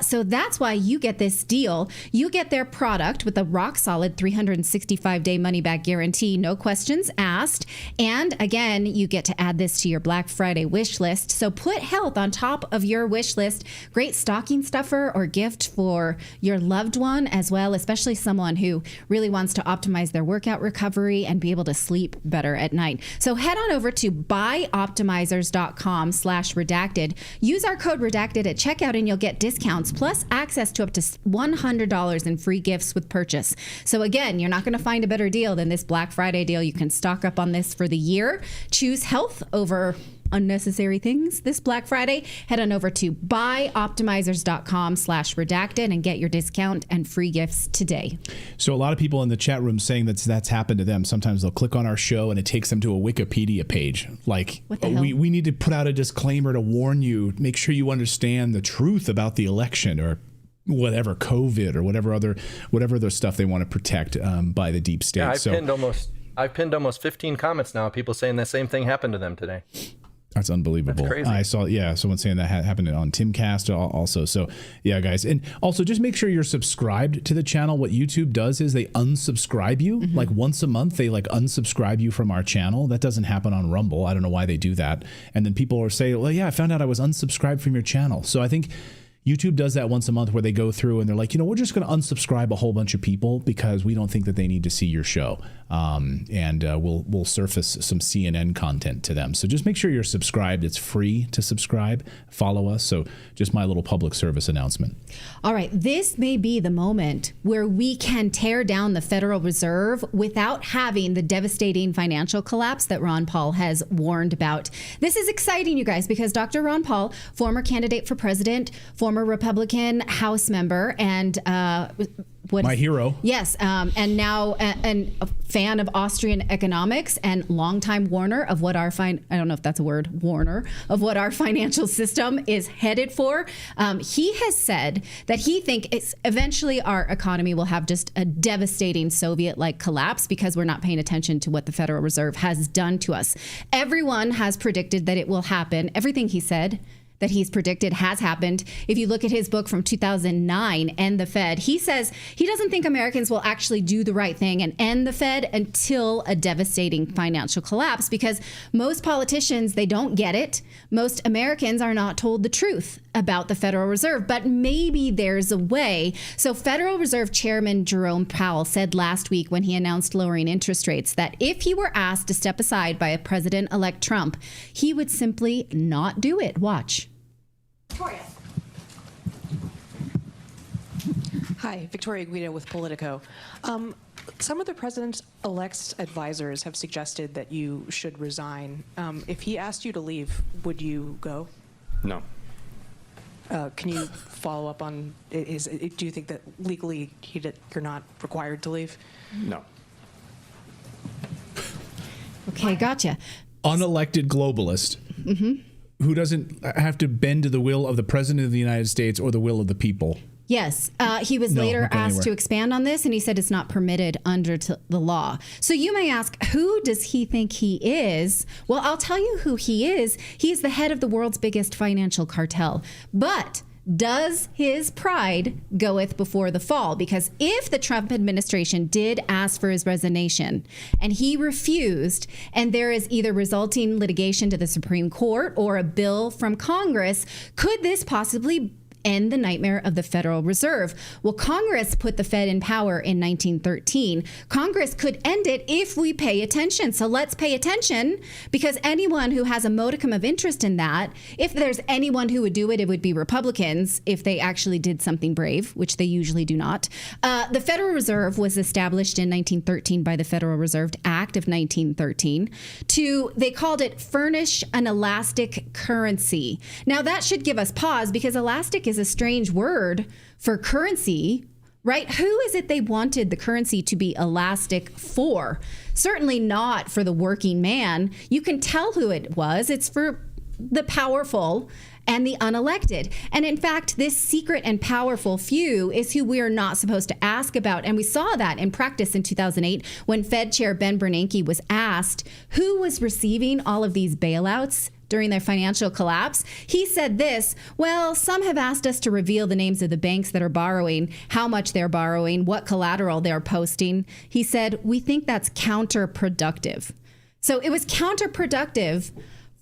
So that's why you get this deal. You get their product with a rock-solid 365-day money-back guarantee, no questions asked. And again, you get to add this to your Black Friday wish list. So put health on top of your wish list. Great stocking stuffer or gift for your loved one as well, especially someone who really wants to optimize their workout recovery and be able to sleep better at night. So head on over to buyoptimizers.com/redacted. Use our code redacted at checkout and you'll get discounts plus access to up to $100 in free gifts with purchase. So again, you're not going to find a better deal than this Black Friday deal. You can stock up on this for the year. Choose health over unnecessary things this Black Friday. Head on over to buyoptimizers.com/redacted and get your discount and free gifts today. So a lot of people in the chat room saying that's happened to them. Sometimes they'll click on our show and it takes them to a Wikipedia page. Like, we need to put out a disclaimer to warn you, make sure you understand the truth about the election or whatever, COVID or whatever other stuff they want to protect by the deep state. Yeah, I've pinned almost 15 comments now. People saying the same thing happened to them today. That's unbelievable. That's crazy. I saw, someone saying that happened on Timcast also. So, yeah, guys. And also just make sure you're subscribed to the channel. What YouTube does is they unsubscribe you. Mm-hmm. Like once a month, they unsubscribe you from our channel. That doesn't happen on Rumble. I don't know why they do that. And then people are saying, well, yeah, I found out I was unsubscribed from your channel. So I think YouTube does that once a month where they go through and they're like, we're just going to unsubscribe a whole bunch of people because we don't think that they need to see your show. And we'll surface some CNN content to them. So just make sure you're subscribed. It's free to subscribe. Follow us. So just my little public service announcement. All right. This may be the moment where we can tear down the Federal Reserve without having the devastating financial collapse that Ron Paul has warned about. This is exciting, you guys, because Dr. Ron Paul, former candidate for president, former Republican House member, and my hero. Yes, and now a fan of Austrian economics and longtime warner of what our I don't know if that's a word, warner of what our financial system is headed for. He has said that he thinks eventually our economy will have just a devastating Soviet-like collapse because we're not paying attention to what the Federal Reserve has done to us. Everyone has predicted that it will happen. Everything he said that he's predicted has happened. If you look at his book from 2009, End the Fed, he says he doesn't think Americans will actually do the right thing and end the Fed until a devastating financial collapse, because most politicians, they don't get it. Most Americans are not told the truth about the Federal Reserve, but maybe there's a way. So Federal Reserve Chairman Jerome Powell said last week when he announced lowering interest rates that if he were asked to step aside by President-elect Trump, he would simply not do it. Watch. Victoria. Hi, Victoria Guido with Politico. Some of the president-elect's advisors have suggested that you should resign. If he asked you to leave, would you go? No. Can you follow up on, do you think that legally you're not required to leave? No. Okay, gotcha. Unelected globalist. Mm-hmm. Who doesn't have to bend to the will of the president of the United States or the will of the people. Yes. He was later asked to expand on this, and he said it's not permitted under the law. So you may ask, who does he think he is? Well, I'll tell you who he is. He is the head of the world's biggest financial cartel. But does his pride goeth before the fall? Because if the Trump administration did ask for his resignation and he refused, and there is either resulting litigation to the Supreme Court or a bill from Congress, could this possibly end the nightmare of the Federal Reserve. Well, Congress put the Fed in power in 1913. Congress could end it if we pay attention. So let's pay attention, because anyone who has a modicum of interest in that, if there's anyone who would do it, it would be Republicans if they actually did something brave, which they usually do not. The Federal Reserve was established in 1913 by the Federal Reserve Act of 1913 they called it furnish an elastic currency. Now that should give us pause, because elastic is a strange word for currency, right? Who is it they wanted the currency to be elastic for? Certainly not for the working man. You can tell who it was. It's for the powerful and the unelected. And in fact, this secret and powerful few is who we are not supposed to ask about. And we saw that in practice in 2008 when Fed Chair Ben Bernanke was asked who was receiving all of these bailouts during their financial collapse. He said this: well, some have asked us to reveal the names of the banks that are borrowing, how much they're borrowing, what collateral they're posting. He said, we think that's counterproductive. So it was counterproductive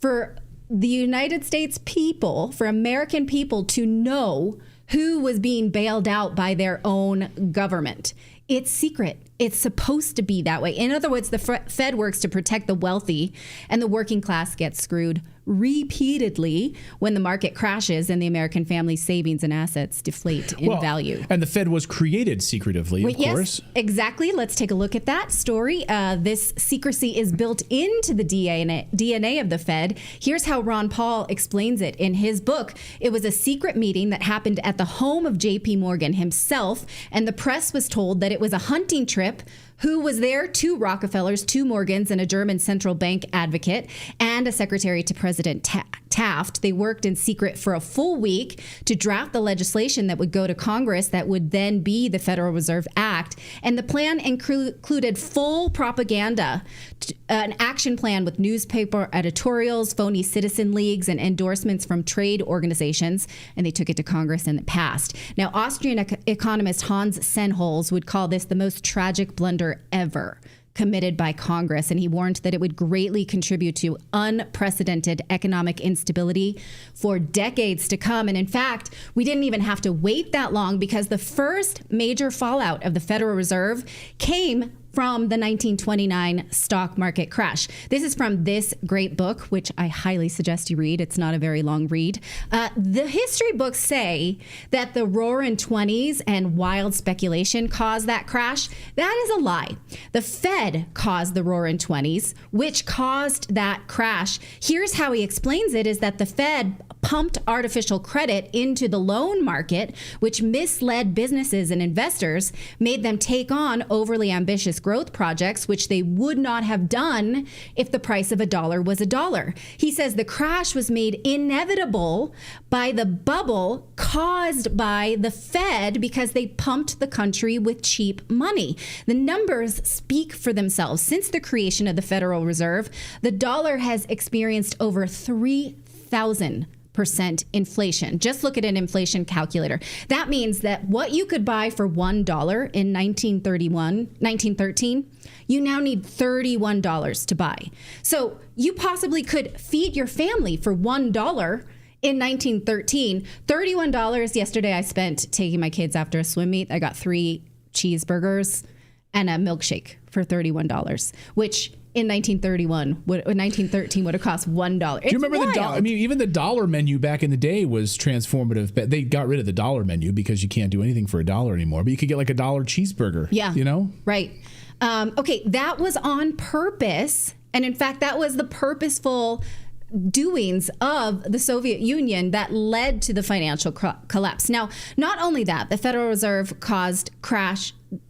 for the United States people, for American people, to know who was being bailed out by their own government. It's secret. It's supposed to be that way. In other words, the Fed works to protect the wealthy, and the working class gets screwed repeatedly when the market crashes and the American family's savings and assets deflate in value. And the Fed was created secretively, of course. Yes, exactly. Let's take a look at that story. This secrecy is built into the DNA of the Fed. Here's how Ron Paul explains it in his book. It was a secret meeting that happened at the home of J.P. Morgan himself, and the press was told that it was a hunting trip. Who was there? 2 Rockefellers, 2 Morgans, and a German central bank advocate, and a secretary to President Taft. They worked in secret for a full week to draft the legislation that would go to Congress that would then be the Federal Reserve Act. And the plan included full propaganda, an action plan with newspaper editorials, phony citizen leagues, and endorsements from trade organizations. And they took it to Congress and it passed. Now, Austrian economist Hans Sennholz would call this the most tragic blunder ever committed by Congress, and he warned that it would greatly contribute to unprecedented economic instability for decades to come. And in fact, we didn't even have to wait that long, because the first major fallout of the Federal Reserve came from the 1929 stock market crash. This is from this great book, which I highly suggest you read. It's not a very long read. The history books say that the roaring 20s and wild speculation caused that crash. That is a lie. The Fed caused the roaring 20s, which caused that crash. Here's how he explains it, is that the Fed pumped artificial credit into the loan market, which misled businesses and investors, made them take on overly ambitious growth projects, which they would not have done if the price of $1 was $1. He says the crash was made inevitable by the bubble caused by the Fed because they pumped the country with cheap money. The numbers speak for themselves. Since the creation of the Federal Reserve, the dollar has experienced over 3,000% inflation. Just look at an inflation calculator. That means that what you could buy for $1 in 1913, you now need $31 to buy. So you possibly could feed your family for $1 in 1913. $31 yesterday I spent taking my kids after a swim meet. I got 3 cheeseburgers and a milkshake for $31, which in 1913 would have cost $1. Do you remember the dollar? I mean, even the dollar menu back in the day was transformative. They got rid of the dollar menu because you can't do anything for $1 anymore. But you could get like $1 cheeseburger. Yeah, you know, right? Okay, that was on purpose, and in fact, that was the purposeful doings of the Soviet Union that led to the financial collapse. Now, not only that, the Federal Reserve caused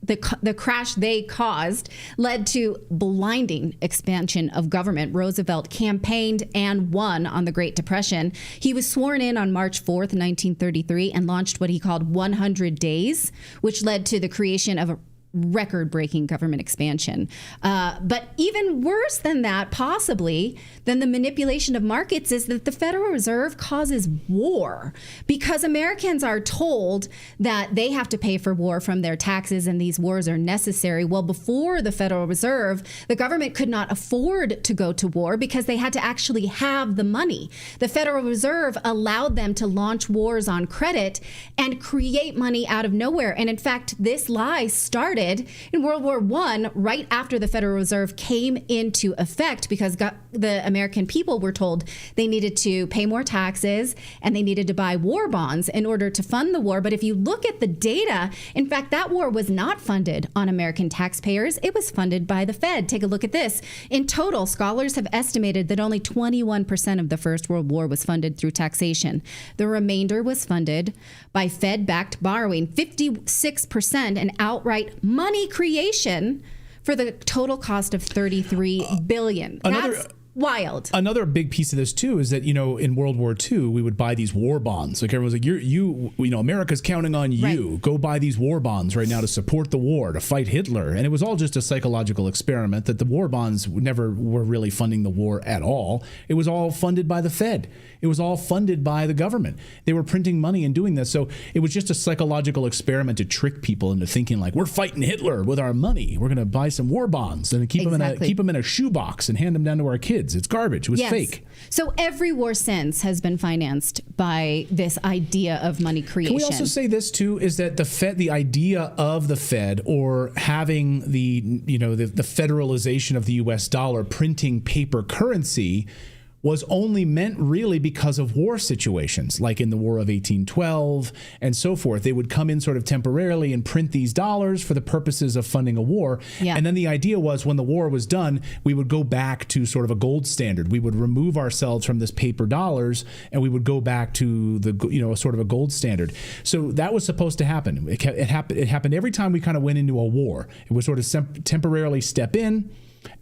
the crash they caused led to blinding expansion of government. Roosevelt campaigned and won on the Great Depression. He was sworn in on March 4th, 1933, and launched what he called 100 Days, which led to the creation of record-breaking government expansion. But even worse than that, possibly, than the manipulation of markets is that the Federal Reserve causes war because Americans are told that they have to pay for war from their taxes and these wars are necessary. Well, before the Federal Reserve, the government could not afford to go to war because they had to actually have the money. The Federal Reserve allowed them to launch wars on credit and create money out of nowhere. And in fact, this lie started in World War I, right after the Federal Reserve came into effect, because the American people were told they needed to pay more taxes and they needed to buy war bonds in order to fund the war. But if you look at the data, in fact, that war was not funded on American taxpayers. It was funded by the Fed. Take a look at this. In total, scholars have estimated that only 21% of the First World War was funded through taxation. The remainder was funded by Fed-backed borrowing, 56% and outright money creation for the total cost of $33 billion. That's wild. Another big piece of this too is that, in World War II, we would buy these war bonds. Like everyone's like, America's counting on you. Right. Go buy these war bonds right now to support the war, to fight Hitler. And it was all just a psychological experiment that the war bonds never were really funding the war at all. It was all funded by the Fed. It was all funded by the government. They were printing money and doing this. So it was just a psychological experiment to trick people into thinking like, we're fighting Hitler with our money. We're going to buy some war bonds and keep them in a shoebox and hand them down to our kids. It's garbage. It was fake. So every war since has been financed by this idea of money creation. Can we also say this too, is that the idea of the Fed, or having the federalization of the US dollar, printing paper currency, was only meant really because of war situations, like in the War of 1812 and so forth. They would come in sort of temporarily and print these dollars for the purposes of funding a war. Yeah. And then the idea was when the war was done, we would go back to sort of a gold standard. We would remove ourselves from this paper dollars and we would go back to the, sort of a gold standard. So that was supposed to happen. It happened every time we kind of went into a war. It was sort of temporarily step in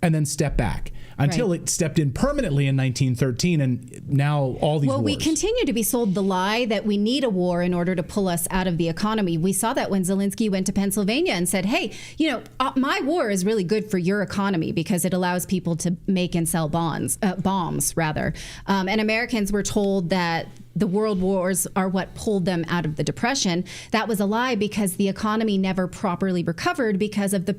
and then step back until it stepped in permanently in 1913, and now all these wars. We continue to be sold the lie that we need a war in order to pull us out of the economy. We saw that when Zelensky went to Pennsylvania and said, hey, my war is really good for your economy because it allows people to make and sell bombs. And Americans were told that the world wars are what pulled them out of the Depression. That was a lie because the economy never properly recovered because of the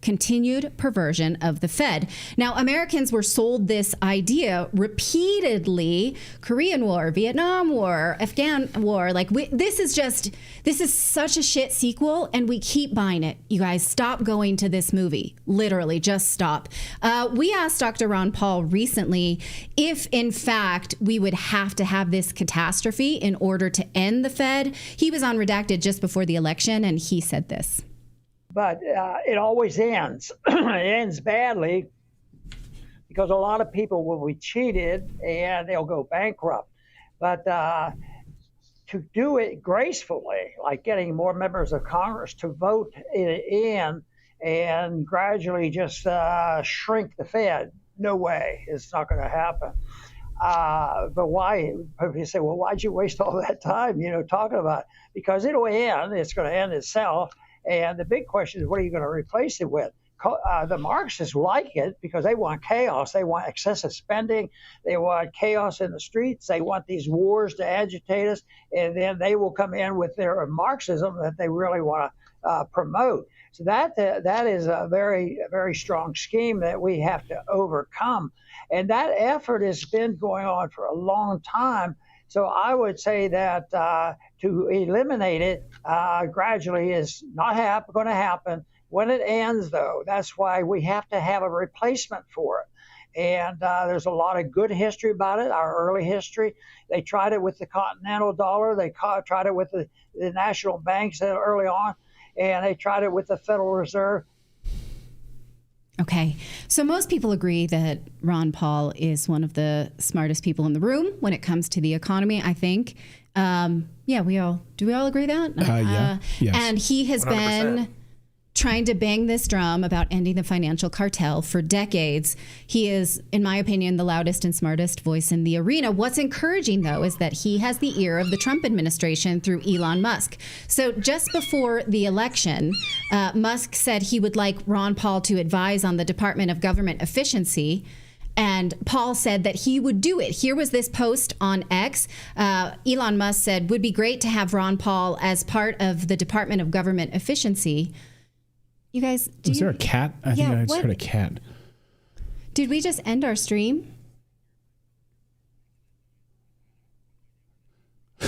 continued perversion of the Fed. Now, Americans were sold this idea repeatedly: Korean War, Vietnam War, Afghan War. This is such a shit sequel, and we keep buying it. You guys, stop going to this movie. Literally, just stop. We asked Dr. Ron Paul recently if, in fact, we would have to have this catastrophe in order to end the Fed. He was on Redacted just before the election, and he said this. But it always ends. It ends badly because a lot of people will be cheated and they'll go bankrupt. But to do it gracefully, like getting more members of Congress to vote it in and gradually just shrink the Fed, no way. It's not going to happen. But why? You say, well, why'd you waste all that time, talking about it? Because it'll end. It's going to end itself. And the big question is, what are you going to replace it with? The Marxists like it because they want chaos. They want excessive spending. They want chaos in the streets. They want these wars to agitate us. And then they will come in with their Marxism that they really want to promote. So that is a very, very strong scheme that we have to overcome. And that effort has been going on for a long time. So I would say that to eliminate it gradually is not going to happen. When it ends, though, that's why we have to have a replacement for it. And there's a lot of good history about it, our early history. They tried it with the continental dollar. They tried it with the national banks early on. And they tried it with the Federal Reserve. Okay, so most people agree that Ron Paul is one of the smartest people in the room when it comes to the economy, I think. Do we all agree that? Yes. And he has 100%. Been trying to bang this drum about ending the financial cartel for decades. He is, in my opinion, the loudest and smartest voice in the arena. What's encouraging, though, is that he has the ear of the Trump administration through Elon Musk. So just before the election, Musk said he would like Ron Paul to advise on the Department of Government Efficiency. And Paul said that he would do it. Here was this post on X. Elon Musk said, would be great to have Ron Paul as part of the Department of Government Efficiency. You guys, was there a cat? I think I just heard a cat. Did we just end our stream?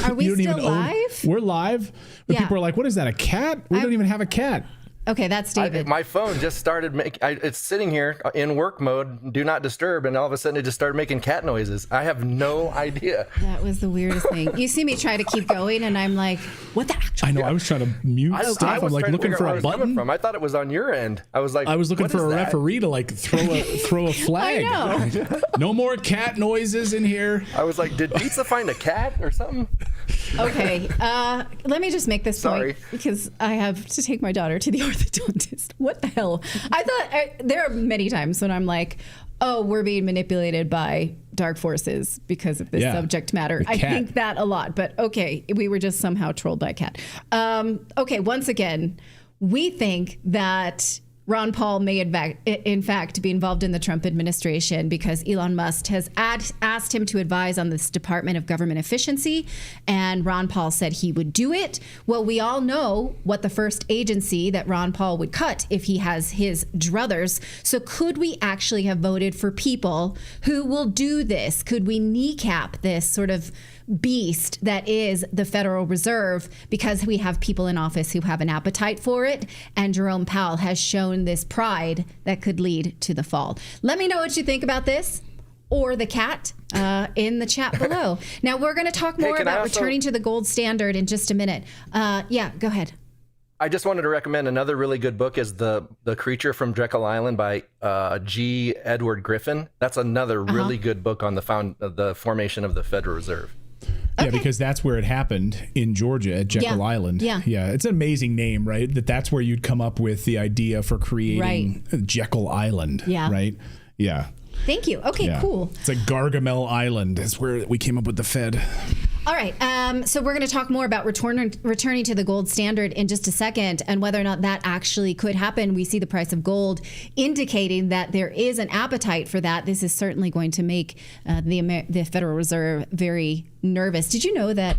Are we still live? We're live. But people are like, what is that, a cat? We don't even have a cat. Okay, that's David. My phone just started it's sitting here in work mode, do not disturb, and all of a sudden it just started making cat noises. I have no idea. That was the weirdest thing. You see me try to keep going, and I'm like, what the actual? I know. I was trying to mute stuff. I'm like looking for a button. I thought it was on your end. I was looking for a referee to like throw a flag. I know. No more cat noises in here. I was like, did pizza find a cat or something? Okay, let me just make this point because I have to take my daughter to the orthodontist. What the hell? I thought there are many times when I'm like, oh, we're being manipulated by dark forces because of this subject matter. I think that a lot, but okay, we were just somehow trolled by a cat. Okay, once again, we think that Ron Paul may in fact be involved in the Trump administration because Elon Musk has asked him to advise on this Department of Government Efficiency, and Ron Paul said he would do it. Well, we all know what the first agency that Ron Paul would cut if he has his druthers. So could we actually have voted for people who will do this? Could we kneecap this sort of beast that is the Federal Reserve because we have people in office who have an appetite for it, and Jerome Powell has shown this pride that could lead to the fall. Let me know what you think about this or the cat in the chat below. Now we're going to talk more about returning to the gold standard in just a minute. Yeah, go ahead. I just wanted to recommend another really good book is the Creature from Jekyll Island by G. Edward Griffin. That's another really good book on the formation of the Federal Reserve. Yeah, because that's where it happened in Georgia at Jekyll Island. Yeah. It's an amazing name, right? That's where you'd come up with the idea for creating Jekyll Island. Yeah. Right? Yeah. Thank you. Okay, cool. It's like Gargamel Island. That's where we came up with the Fed. All right. So we're going to talk more about returning to the gold standard in just a second and whether or not that actually could happen. We see the price of gold indicating that there is an appetite for that. This is certainly going to make the Federal Reserve very nervous. Did you know that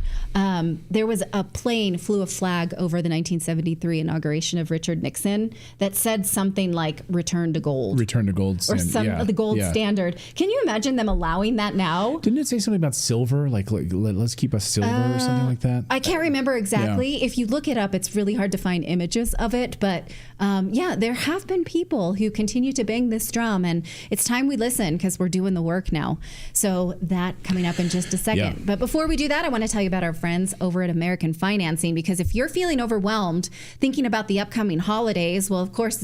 there was a plane flew a flag over the 1973 inauguration of Richard Nixon that said something like "Return to Gold"? Return to gold. Or the gold standard. Can you imagine them allowing that now? Didn't it say something about silver? Like let's keep us silver or something like that? I can't remember exactly. Yeah. If you look it up, it's really hard to find images of it. But there have been people who continue to bang this drum, and it's time we listen because we're doing the work now. So that coming up in just a second. Yeah. But before we do that, I want to tell you about our friends over at American Financing, because if you're feeling overwhelmed thinking about the upcoming holidays, well, of course,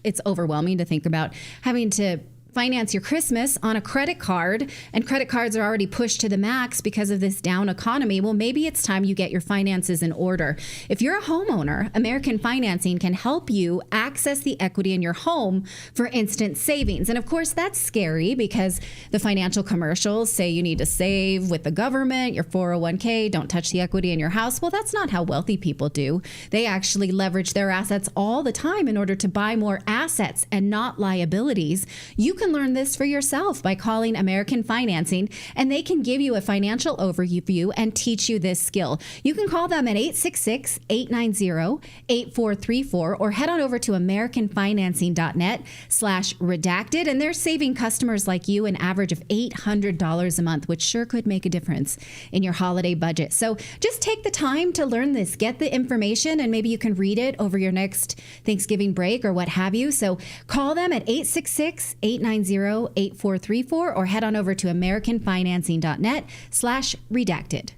it's overwhelming to think about having to finance your Christmas on a credit card, and credit cards are already pushed to the max because of this down economy. Well, maybe it's time you get your finances in order. If you're a homeowner, American Financing can help you access the equity in your home for instant savings. And of course, that's scary because the financial commercials say you need to save with the government, your 401k, don't touch the equity in your house. Well, that's not how wealthy people do. They actually leverage their assets all the time in order to buy more assets and not liabilities. You can learn this for yourself by calling American Financing, and they can give you a financial overview and teach you this skill. You can call them at 866-890-8434 or head on over to americanfinancing.net/redacted, and they're saving customers like you an average of $800 a month, which sure could make a difference in your holiday budget. So just take the time to learn this, get the information, and maybe you can read it over your next Thanksgiving break or what have you. So call them at 866-890-8434 or head on over to americanfinancing.net/redacted.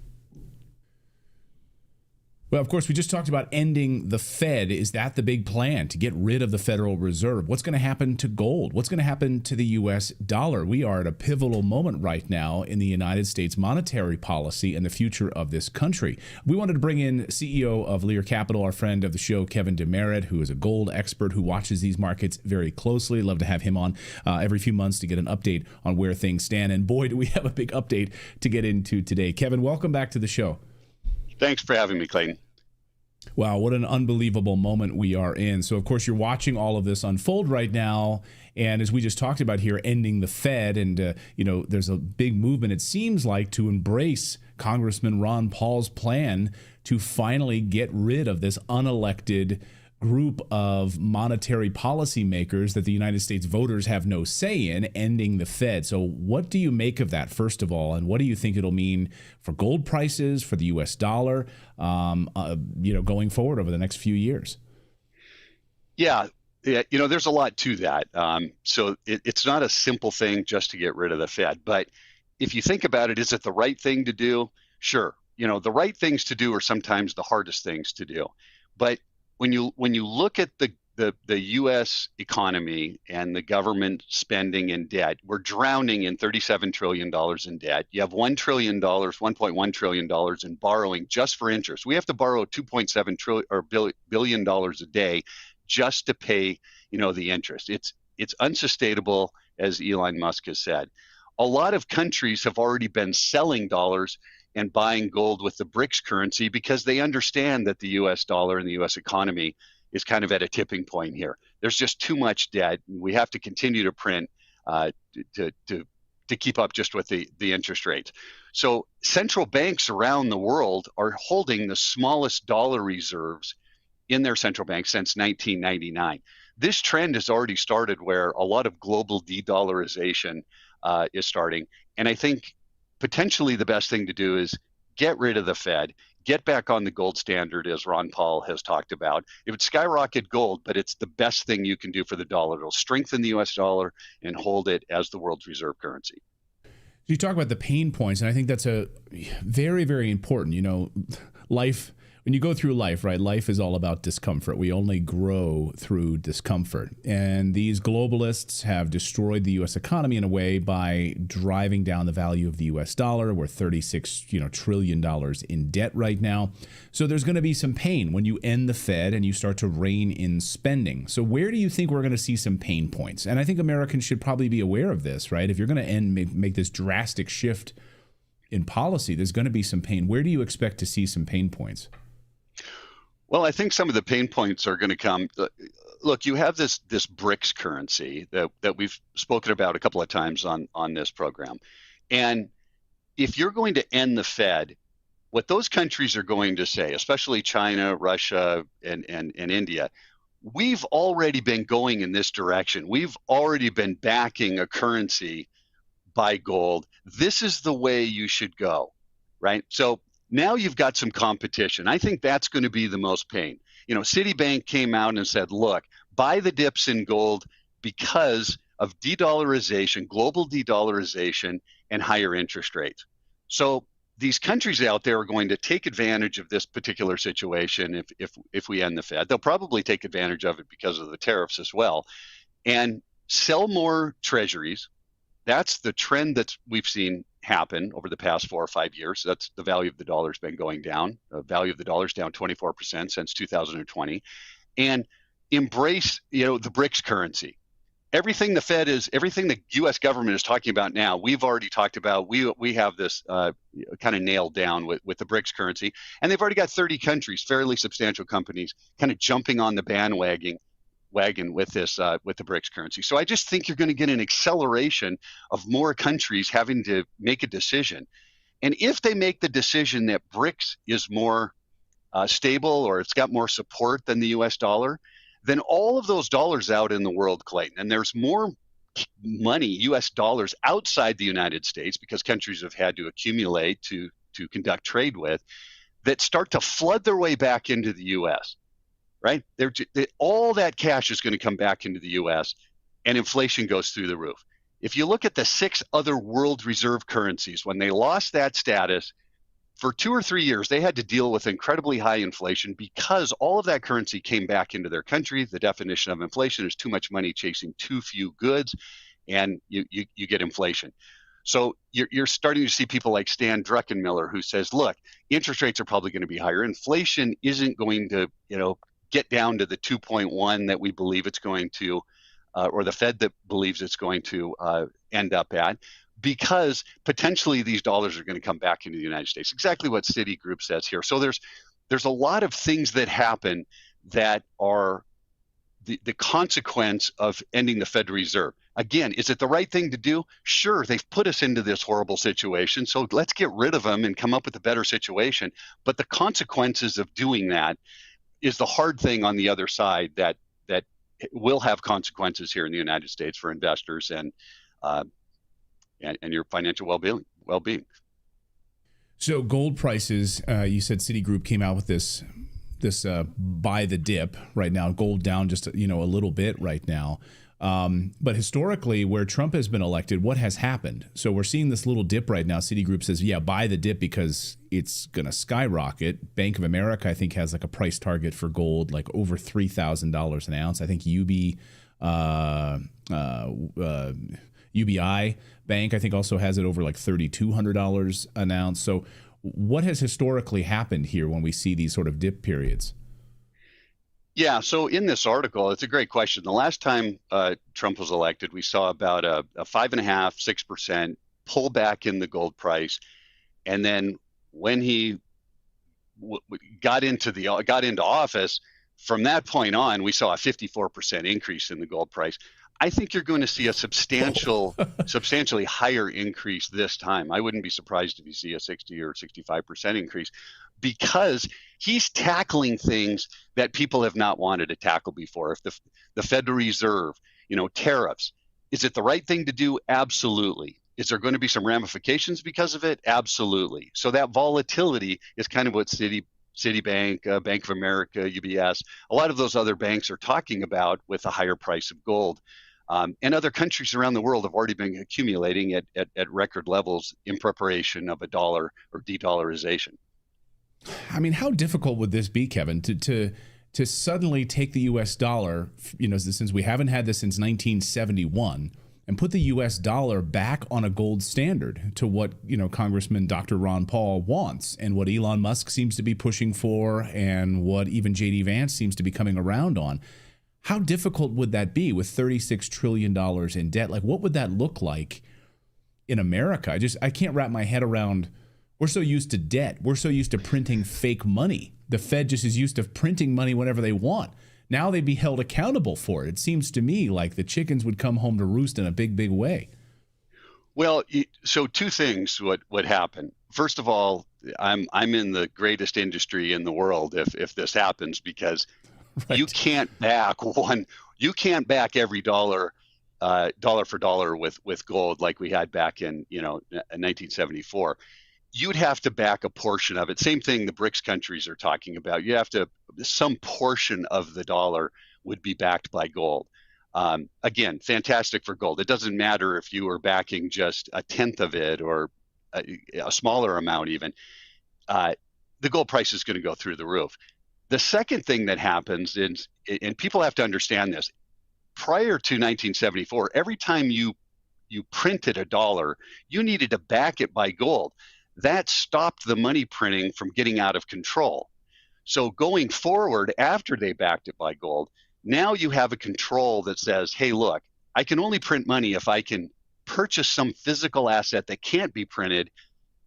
Well, of course, we just talked about ending the Fed. Is that the big plan, to get rid of the Federal Reserve? What's going to happen to gold? What's going to happen to the U.S. dollar? We are at a pivotal moment right now in the United States monetary policy and the future of this country. We wanted to bring in CEO of Lear Capital, our friend of the show, Kevin Demerit, who is a gold expert who watches these markets very closely. Love to have him on every few months to get an update on where things stand. And boy, do we have a big update to get into today. Kevin, welcome back to the show. Thanks for having me, Clayton. Wow, what an unbelievable moment we are in. So, of course, you're watching all of this unfold right now. And as we just talked about here, ending the Fed, and, there's a big movement, it seems like, to embrace Congressman Ron Paul's plan to finally get rid of this unelected group of monetary policy makers that the United States voters have no say in, ending the Fed. So what do you make of that, first of all, and what do you think it'll mean for gold prices, for the U.S. dollar, going forward over the next few years? Yeah, there's a lot to that. So it's not a simple thing just to get rid of the Fed. But if you think about it, is it the right thing to do? Sure. The right things to do are sometimes the hardest things to do. But when you look at the U.S. economy and the government spending and debt, we're drowning in $37 trillion in debt. You have $1.1 trillion in borrowing just for interest. We have to borrow $2.7 billion a day just to pay, the interest. It's unsustainable, as Elon Musk has said. A lot of countries have already been selling dollars and buying gold with the BRICS currency because they understand that the U.S. dollar and the U.S. economy is kind of at a tipping point here. There's just too much debt. We have to continue to print to keep up just with the interest rates. So central banks around the world are holding the smallest dollar reserves in their central banks since 1999. This trend has already started where a lot of global de-dollarization is starting. And I think potentially the best thing to do is get rid of the Fed, get back on the gold standard, as Ron Paul has talked about. It would skyrocket gold, but it's the best thing you can do for the dollar. It'll strengthen the U.S. dollar and hold it as the world's reserve currency. You talk about the pain points, and I think that's a very, very important. Life, when you go through life, right? Life is all about discomfort. We only grow through discomfort. And these globalists have destroyed the U.S. economy in a way by driving down the value of the U.S. dollar. We're $36 trillion in debt right now. So there's going to be some pain when you end the Fed and you start to rein in spending. So where do you think we're going to see some pain points? And I think Americans should probably be aware of this, right? If you're going to make this drastic shift in policy, there's going to be some pain. Where do you expect to see some pain points? Well, I think some of the pain points are going to come. Look, you have this BRICS currency that we've spoken about a couple of times on this program. And if you're going to end the Fed, what those countries are going to say, especially China, Russia, and India, we've already been going in this direction. We've already been backing a currency by gold. This is the way you should go, right? So now you've got some competition. I think that's going to be the most pain. Citibank came out and said, look, buy the dips in gold because of de-dollarization, global de-dollarization, and higher interest rates. So these countries out there are going to take advantage of this particular situation if we end the Fed. They'll probably take advantage of it because of the tariffs as well, and sell more treasuries. That's the trend that we've seen happen over the past 4 or 5 years. That's the value of the dollar's been going down. The value of the dollar's down 24% since 2020, and embrace the BRICS currency. Everything the U.S. government is talking about now, we've already talked about. We have this kind of nailed down with the BRICS currency, and they've already got 30 countries, fairly substantial companies, kind of jumping on the bandwagon with the BRICS currency. So I just think you're going to get an acceleration of more countries having to make a decision. And if they make the decision that BRICS is more stable or it's got more support than the U.S. dollar, then all of those dollars out in the world, Clayton, and there's more money, U.S. dollars outside the United States because countries have had to accumulate to conduct trade with, that start to flood their way back into the U.S., right? All that cash is going to come back into the U.S. and inflation goes through the roof. If you look at the 6 other world reserve currencies, when they lost that status, for 2 or 3 years, they had to deal with incredibly high inflation because all of that currency came back into their country. The definition of inflation is too much money chasing too few goods, and you get inflation. So you're starting to see people like Stan Druckenmiller, who says, look, interest rates are probably going to be higher. Inflation isn't going to, get down to the 2.1 that we believe it's going to, or the Fed that believes it's going to end up at, because potentially these dollars are going to come back into the United States. Exactly what Citigroup says here. So there's a lot of things that happen that are the consequence of ending the Federal Reserve. Again, is it the right thing to do? Sure, they've put us into this horrible situation, so let's get rid of them and come up with a better situation. But the consequences of doing that is the hard thing on the other side that will have consequences here in the United States for investors and your financial well-being. So gold prices, you said Citigroup came out with this buy the dip right now. Gold down just a little bit right now. But historically, where Trump has been elected, what has happened? So we're seeing this little dip right now. Citigroup says, yeah, buy the dip because it's going to skyrocket. Bank of America, I think, has like a price target for gold, like over $3,000 an ounce. I think UBI Bank, I think, also has it over like $3,200 an ounce. So what has historically happened here when we see these sort of dip periods? Yeah, so in this article, it's a great question. The last time Trump was elected, we saw about a 5.5%, 6% pullback in the gold price. And then when he got into office, from that point on, we saw a 54% increase in the gold price. I think you're going to see a substantially higher increase this time. I wouldn't be surprised if you see a 60 or 65% increase, because he's tackling things that people have not wanted to tackle before. If the Federal Reserve, tariffs, is it the right thing to do? Absolutely. Is there going to be some ramifications because of it? Absolutely. So that volatility is kind of what Citibank, Bank of America, UBS, a lot of those other banks are talking about with a higher price of gold. And other countries around the world have already been accumulating at record levels in preparation of a dollar or de-dollarization. I mean, how difficult would this be, Kevin, to suddenly take the U.S. dollar, since we haven't had this since 1971, and put the U.S. dollar back on a gold standard to what, Congressman Dr. Ron Paul wants and what Elon Musk seems to be pushing for and what even J.D. Vance seems to be coming around on? How difficult would that be with $36 trillion in debt? Like, what would that look like in America? I can't wrap my head around. We're so used to debt. We're so used to printing fake money. The Fed just is used to printing money whenever they want. Now they'd be held accountable for it. It seems to me like the chickens would come home to roost in a big, big way. Well, so two things would happen. First of all, I'm in the greatest industry in the world if this happens, because right. You can't back every dollar for dollar with gold like we had back in 1974. You'd have to back a portion of it. Same thing the BRICS countries are talking about. Some portion of the dollar would be backed by gold. Again, fantastic for gold. It doesn't matter if you are backing just a tenth of it or a smaller amount even. The gold price is going to go through the roof. The second thing that happens is, and people have to understand this, prior to 1974, every time you printed a dollar, you needed to back it by gold. That stopped the money printing from getting out of control. So going forward, after they backed it by gold, now you have a control that says, hey, look, I can only print money if I can purchase some physical asset that can't be printed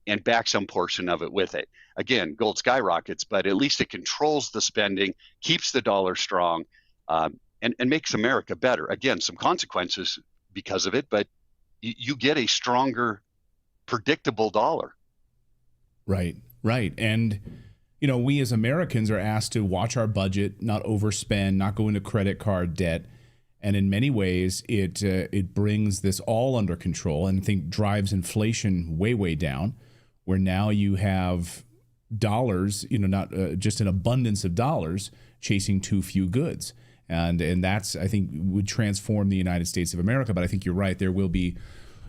and back some portion of it with it. Again, gold skyrockets, but at least it controls the spending, keeps the dollar strong, and makes America better. Again, some consequences because of it, but you get a stronger, predictable dollar. Right. And, we as Americans are asked to watch our budget, not overspend, not go into credit card debt. And in many ways, it brings this all under control and I think drives inflation way, way down, where now you have dollars, not just an abundance of dollars chasing too few goods. And that's, I think, would transform the United States of America. But I think you're right. There will be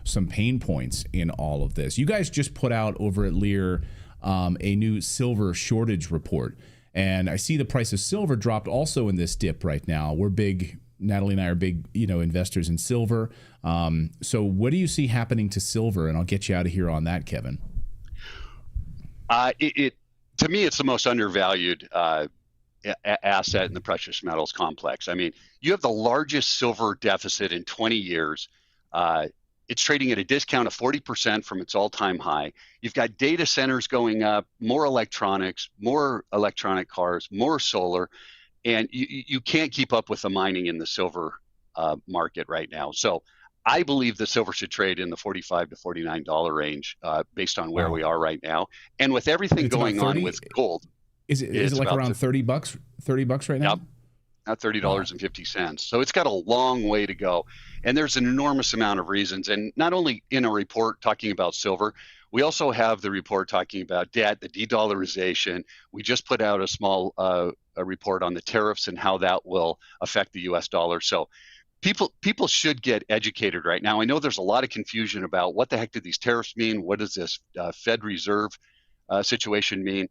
some pain points in all of this. You guys just put out over at Lear a new silver shortage report. And I see the price of silver dropped also in this dip right now. We're big, Natali and I are big, investors in silver. So what do you see happening to silver? And I'll get you out of here on that, Kevin. To me, it's the most undervalued asset in the precious metals complex. I mean, you have the largest silver deficit in 20 years. It's trading at a discount of 40% from its all-time high. You've got data centers going up, more electronics, more electronic cars, more solar, and you can't keep up with the mining in the silver market right now. So I believe the silver should trade in the $45 to $49 range based on where we are right now. And with everything going on with gold. Is it like around $30? $30 right now? Yep. At $30.50. So it's got a long way to go. And there's an enormous amount of reasons. And not only in a report talking about silver, we also have the report talking about debt, the de-dollarization. We just put out a small a report on the tariffs and how that will affect the US dollar. So people should get educated right now. I know there's a lot of confusion about what the heck do these tariffs mean? What does this Fed Reserve situation mean?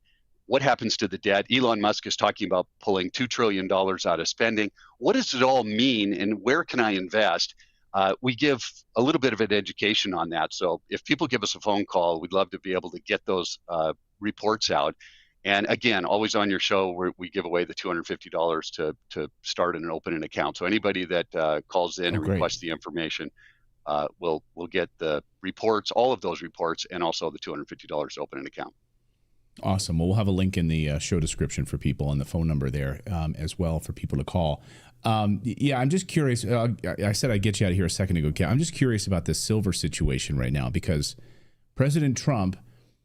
What happens to the debt? Elon Musk is talking about pulling $2 trillion out of spending. What does it all mean, and where can I invest? We give a little bit of an education on that. So if people give us a phone call, we'd love to be able to get those reports out. And again, always on your show, we give away the $250 to start and open an account. So anybody that calls in and requests the information will get the reports, all of those reports, and also the $250 to open an account. Awesome. Well, we'll have a link in the show description for people and the phone number there as well for people to call. Yeah, I'm just curious. I said I'd get you out of here a second ago, Ken. I'm just curious about this silver situation right now because President Trump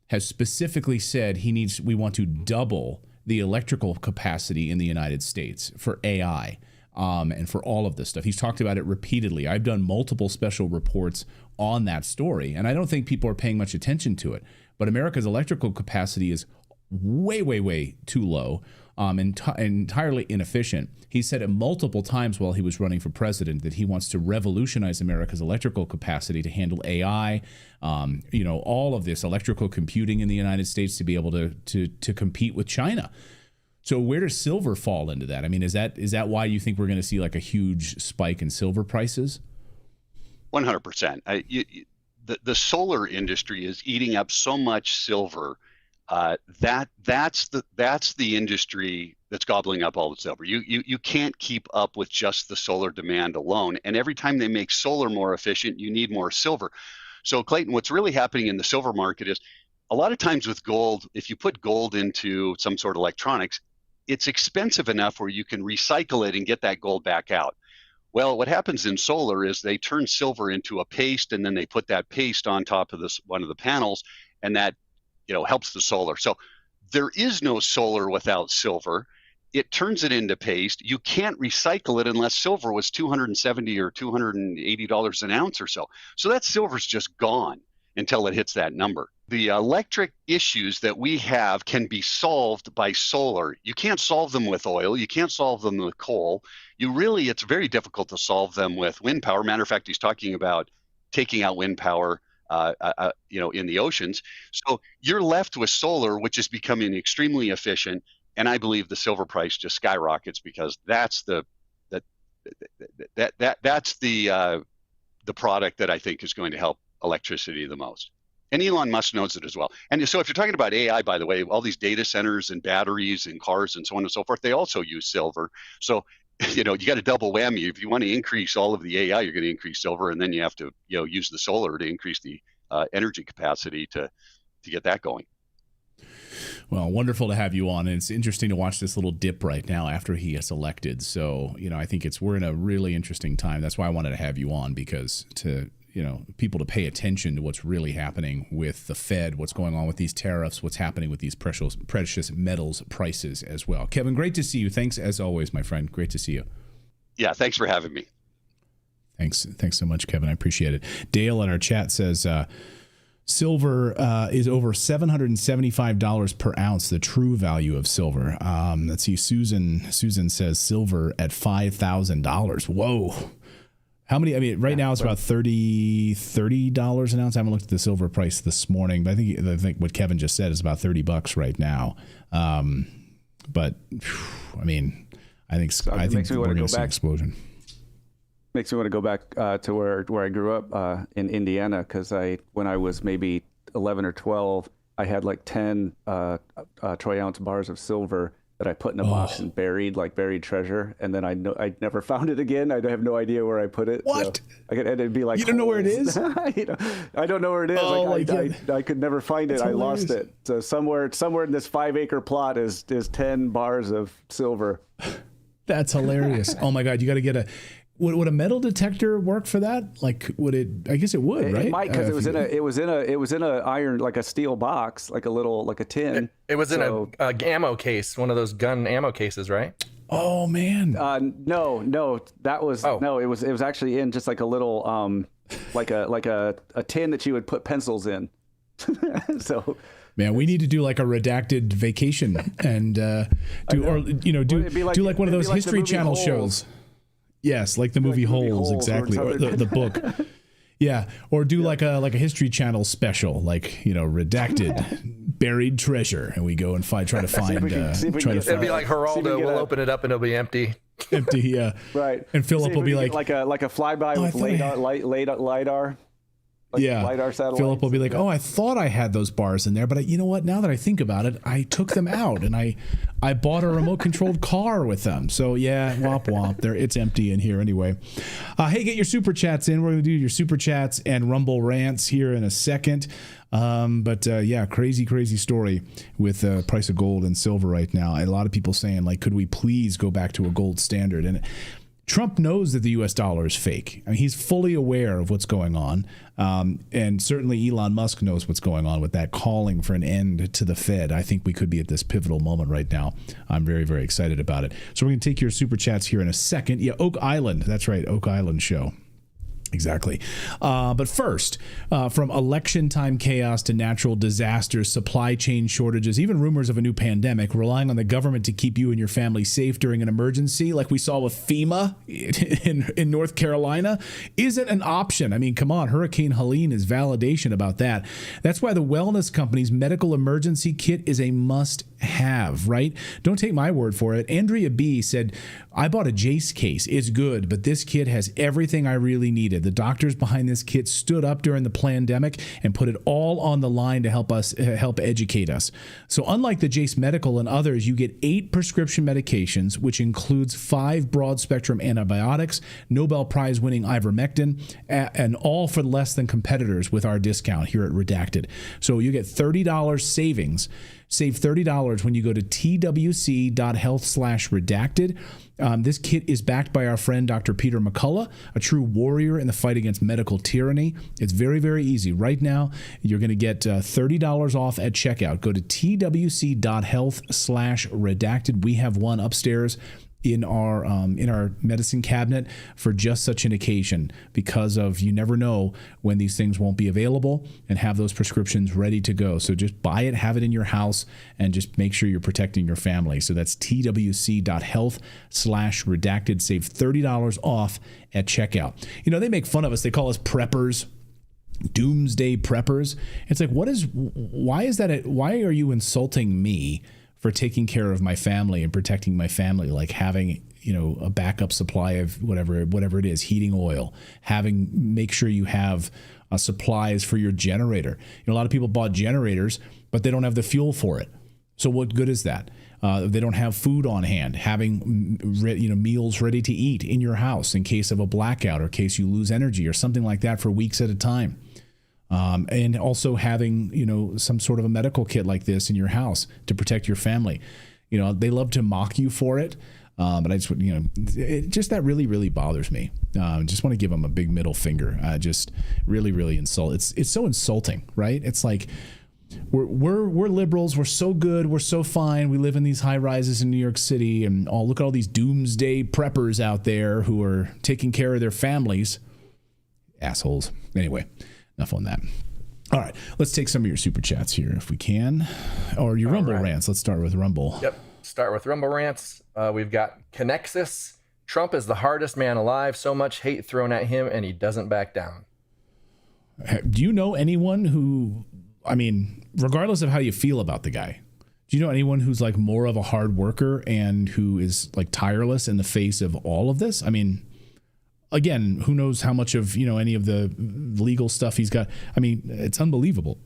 has specifically said we want to double the electrical capacity in the United States for AI and for all of this stuff. He's talked about it repeatedly. I've done multiple special reports on that story, and I don't think people are paying much attention to it. But America's electrical capacity is way, way, way too low, entirely inefficient. He said it multiple times while he was running for president that he wants to revolutionize America's electrical capacity to handle AI, all of this electrical computing in the United States to be able to compete with China. So where does silver fall into that? I mean, is that why you think we're going to see like a huge spike in silver prices? 100%. The solar industry is eating up so much silver that's the industry that's gobbling up all the silver. You can't keep up with just the solar demand alone. And every time they make solar more efficient, you need more silver. So Clayton, what's really happening in the silver market is a lot of times with gold, if you put gold into some sort of electronics, it's expensive enough where you can recycle it and get that gold back out. Well, what happens in solar is they turn silver into a paste, and then they put that paste on top of one of the panels, and that helps the solar. So there is no solar without silver. It turns it into paste. You can't recycle it unless silver was $270 or $280 an ounce or so. So that silver's just gone until it hits that number. The electric issues that we have can be solved by solar. You can't solve them with oil. You can't solve them with coal. It's very difficult to solve them with wind power. Matter of fact, he's talking about taking out wind power in the oceans. So you're left with solar, which is becoming extremely efficient. And I believe the silver price just skyrockets because that's the product that I think is going to help electricity the most. And Elon Musk knows it as well. And so if you're talking about AI, by the way, all these data centers and batteries and cars and so on and so forth, they also use silver. So, you got a double whammy. If you want to increase all of the AI, you're going to increase silver, and then you have to, use the solar to increase the energy capacity to get that going. Well, wonderful to have you on. And it's interesting to watch this little dip right now after he gets elected. So, I think we're in a really interesting time. That's why I wanted to have you on, because people to pay attention to what's really happening with the Fed, what's going on with these tariffs, what's happening with these precious metals prices as well. Kevin, great to see you. Thanks as always, my friend. Great to see you. Yeah, thanks for having me. Thanks so much, Kevin. I appreciate it. Dale in our chat says silver is over $775 per ounce, the true value of silver. Let's see. Susan says silver at $5,000. Whoa. How many? I mean, right now it's about $30 an ounce. I haven't looked at the silver price this morning, but I think what Kevin just said is about $30 right now. But I mean, I think we're going to see an explosion. Makes me want to go back to where I grew up in Indiana, because when I was maybe 11 or 12, I had like 10 troy ounce bars of silver that I put in a box and buried treasure, and then I never found it again. I have no idea where I put it. What? So and it'd be like, you don't know where it is? I don't know where it is. I could never find it. I lost it. So somewhere in this 5-acre plot is 10 bars of silver. That's hilarious. Oh my God, you got to get would a metal detector work for that? Like, would it? I guess it would, right? It might, because it was in a iron, like a steel box, like a tin. It was in a ammo case, one of those gun ammo cases, right? Oh man. No, that was no. It was actually in just like a little like a tin that you would put pencils in. So. Man, we need to do like a redacted vacation and do like one of those History Channel shows. Yes, like the movie Holes, exactly, or the book. Yeah, or do like a History Channel special, like Redacted, buried treasure, and we go and try to find. It'd be like Geraldo. We'll open it up and it'll be empty. Empty, yeah. Right. And Philip will be like a flyby with lidar. LiDAR satellite. Philip will be like, I thought I had those bars in there, but you know what? Now that I think about it, I took them out and I bought a remote controlled car with them. So yeah, womp womp. It's empty in here anyway. Hey, get your super chats in. We're going to do your super chats and Rumble rants here in a second. Crazy story with price of gold and silver right now. And a lot of people saying, like, could we please go back to a gold standard? And Trump knows that the U.S. dollar is fake. I mean, he's fully aware of what's going on. And certainly Elon Musk knows what's going on with that calling for an end to the Fed. I think we could be at this pivotal moment right now. I'm very, very excited about it. So we're going to take your super chats here in a second. Yeah, Oak Island. That's right, Oak Island show. Exactly. But first, from election time chaos to natural disasters, supply chain shortages, even rumors of a new pandemic, relying on the government to keep you and your family safe during an emergency, like we saw with FEMA in North Carolina, isn't an option. I mean, come on, Hurricane Helene is validation about that. That's why the wellness company's medical emergency kit is a must-have, right? Don't take my word for it. Andrea B. said, I bought a Jace case. It's good, but this kit has everything I really needed. The doctors behind this kit stood up during the pandemic and put it all on the line to help educate us. So unlike the Jace Medical and others, you get 8 prescription medications, which includes 5 broad-spectrum antibiotics, Nobel Prize-winning ivermectin, and all for less than competitors with our discount here at Redacted. So you get $30 savings. Save $30 when you go to twc.health/redacted. This kit is backed by our friend Dr. Peter McCullough, a true warrior in the fight against medical tyranny. It's very, very easy. Right now, you're going to get $30 off at checkout. Go to twc.health/redacted. We have one upstairs in our medicine cabinet for just such an occasion, because of you never know when these things won't be available, and have those prescriptions ready to go. So just buy it, have it in your house, and just make sure you're protecting your family. So that's twc.health/redacted. Save $30 off at checkout. They make fun of us. They call us preppers, doomsday preppers. It's like, why are you insulting me for taking care of my family and protecting my family, like having, a backup supply of whatever it is, heating oil, make sure you have supplies for your generator. A lot of people bought generators, but they don't have the fuel for it. So what good is that? They don't have food on hand, having meals ready to eat in your house in case of a blackout or in case you lose energy or something like that for weeks at a time. And also having, some sort of a medical kit like this in your house to protect your family. They love to mock you for it. But I just, that really, really bothers me. Just want to give them a big middle finger. Just really, really insult. It's so insulting, right? It's like, we're liberals. We're so good. We're so fine. We live in these high rises in New York City, and look at all these doomsday preppers out there who are taking care of their families. Assholes. Anyway. Enough on that. All right, let's take some of your super chats here if we can, or your Rumble rants. Let's start with Rumble. Yep, start with Rumble rants. We've got Connexus Trump is the hardest man alive. So much hate thrown at him, and he doesn't back down. Do you know anyone who, I mean, regardless of how you feel about the guy, do you know anyone who's like more of a hard worker and who is like tireless in the face of all of this? I mean, again, who knows how much of, any of the legal stuff he's got. I mean, it's unbelievable.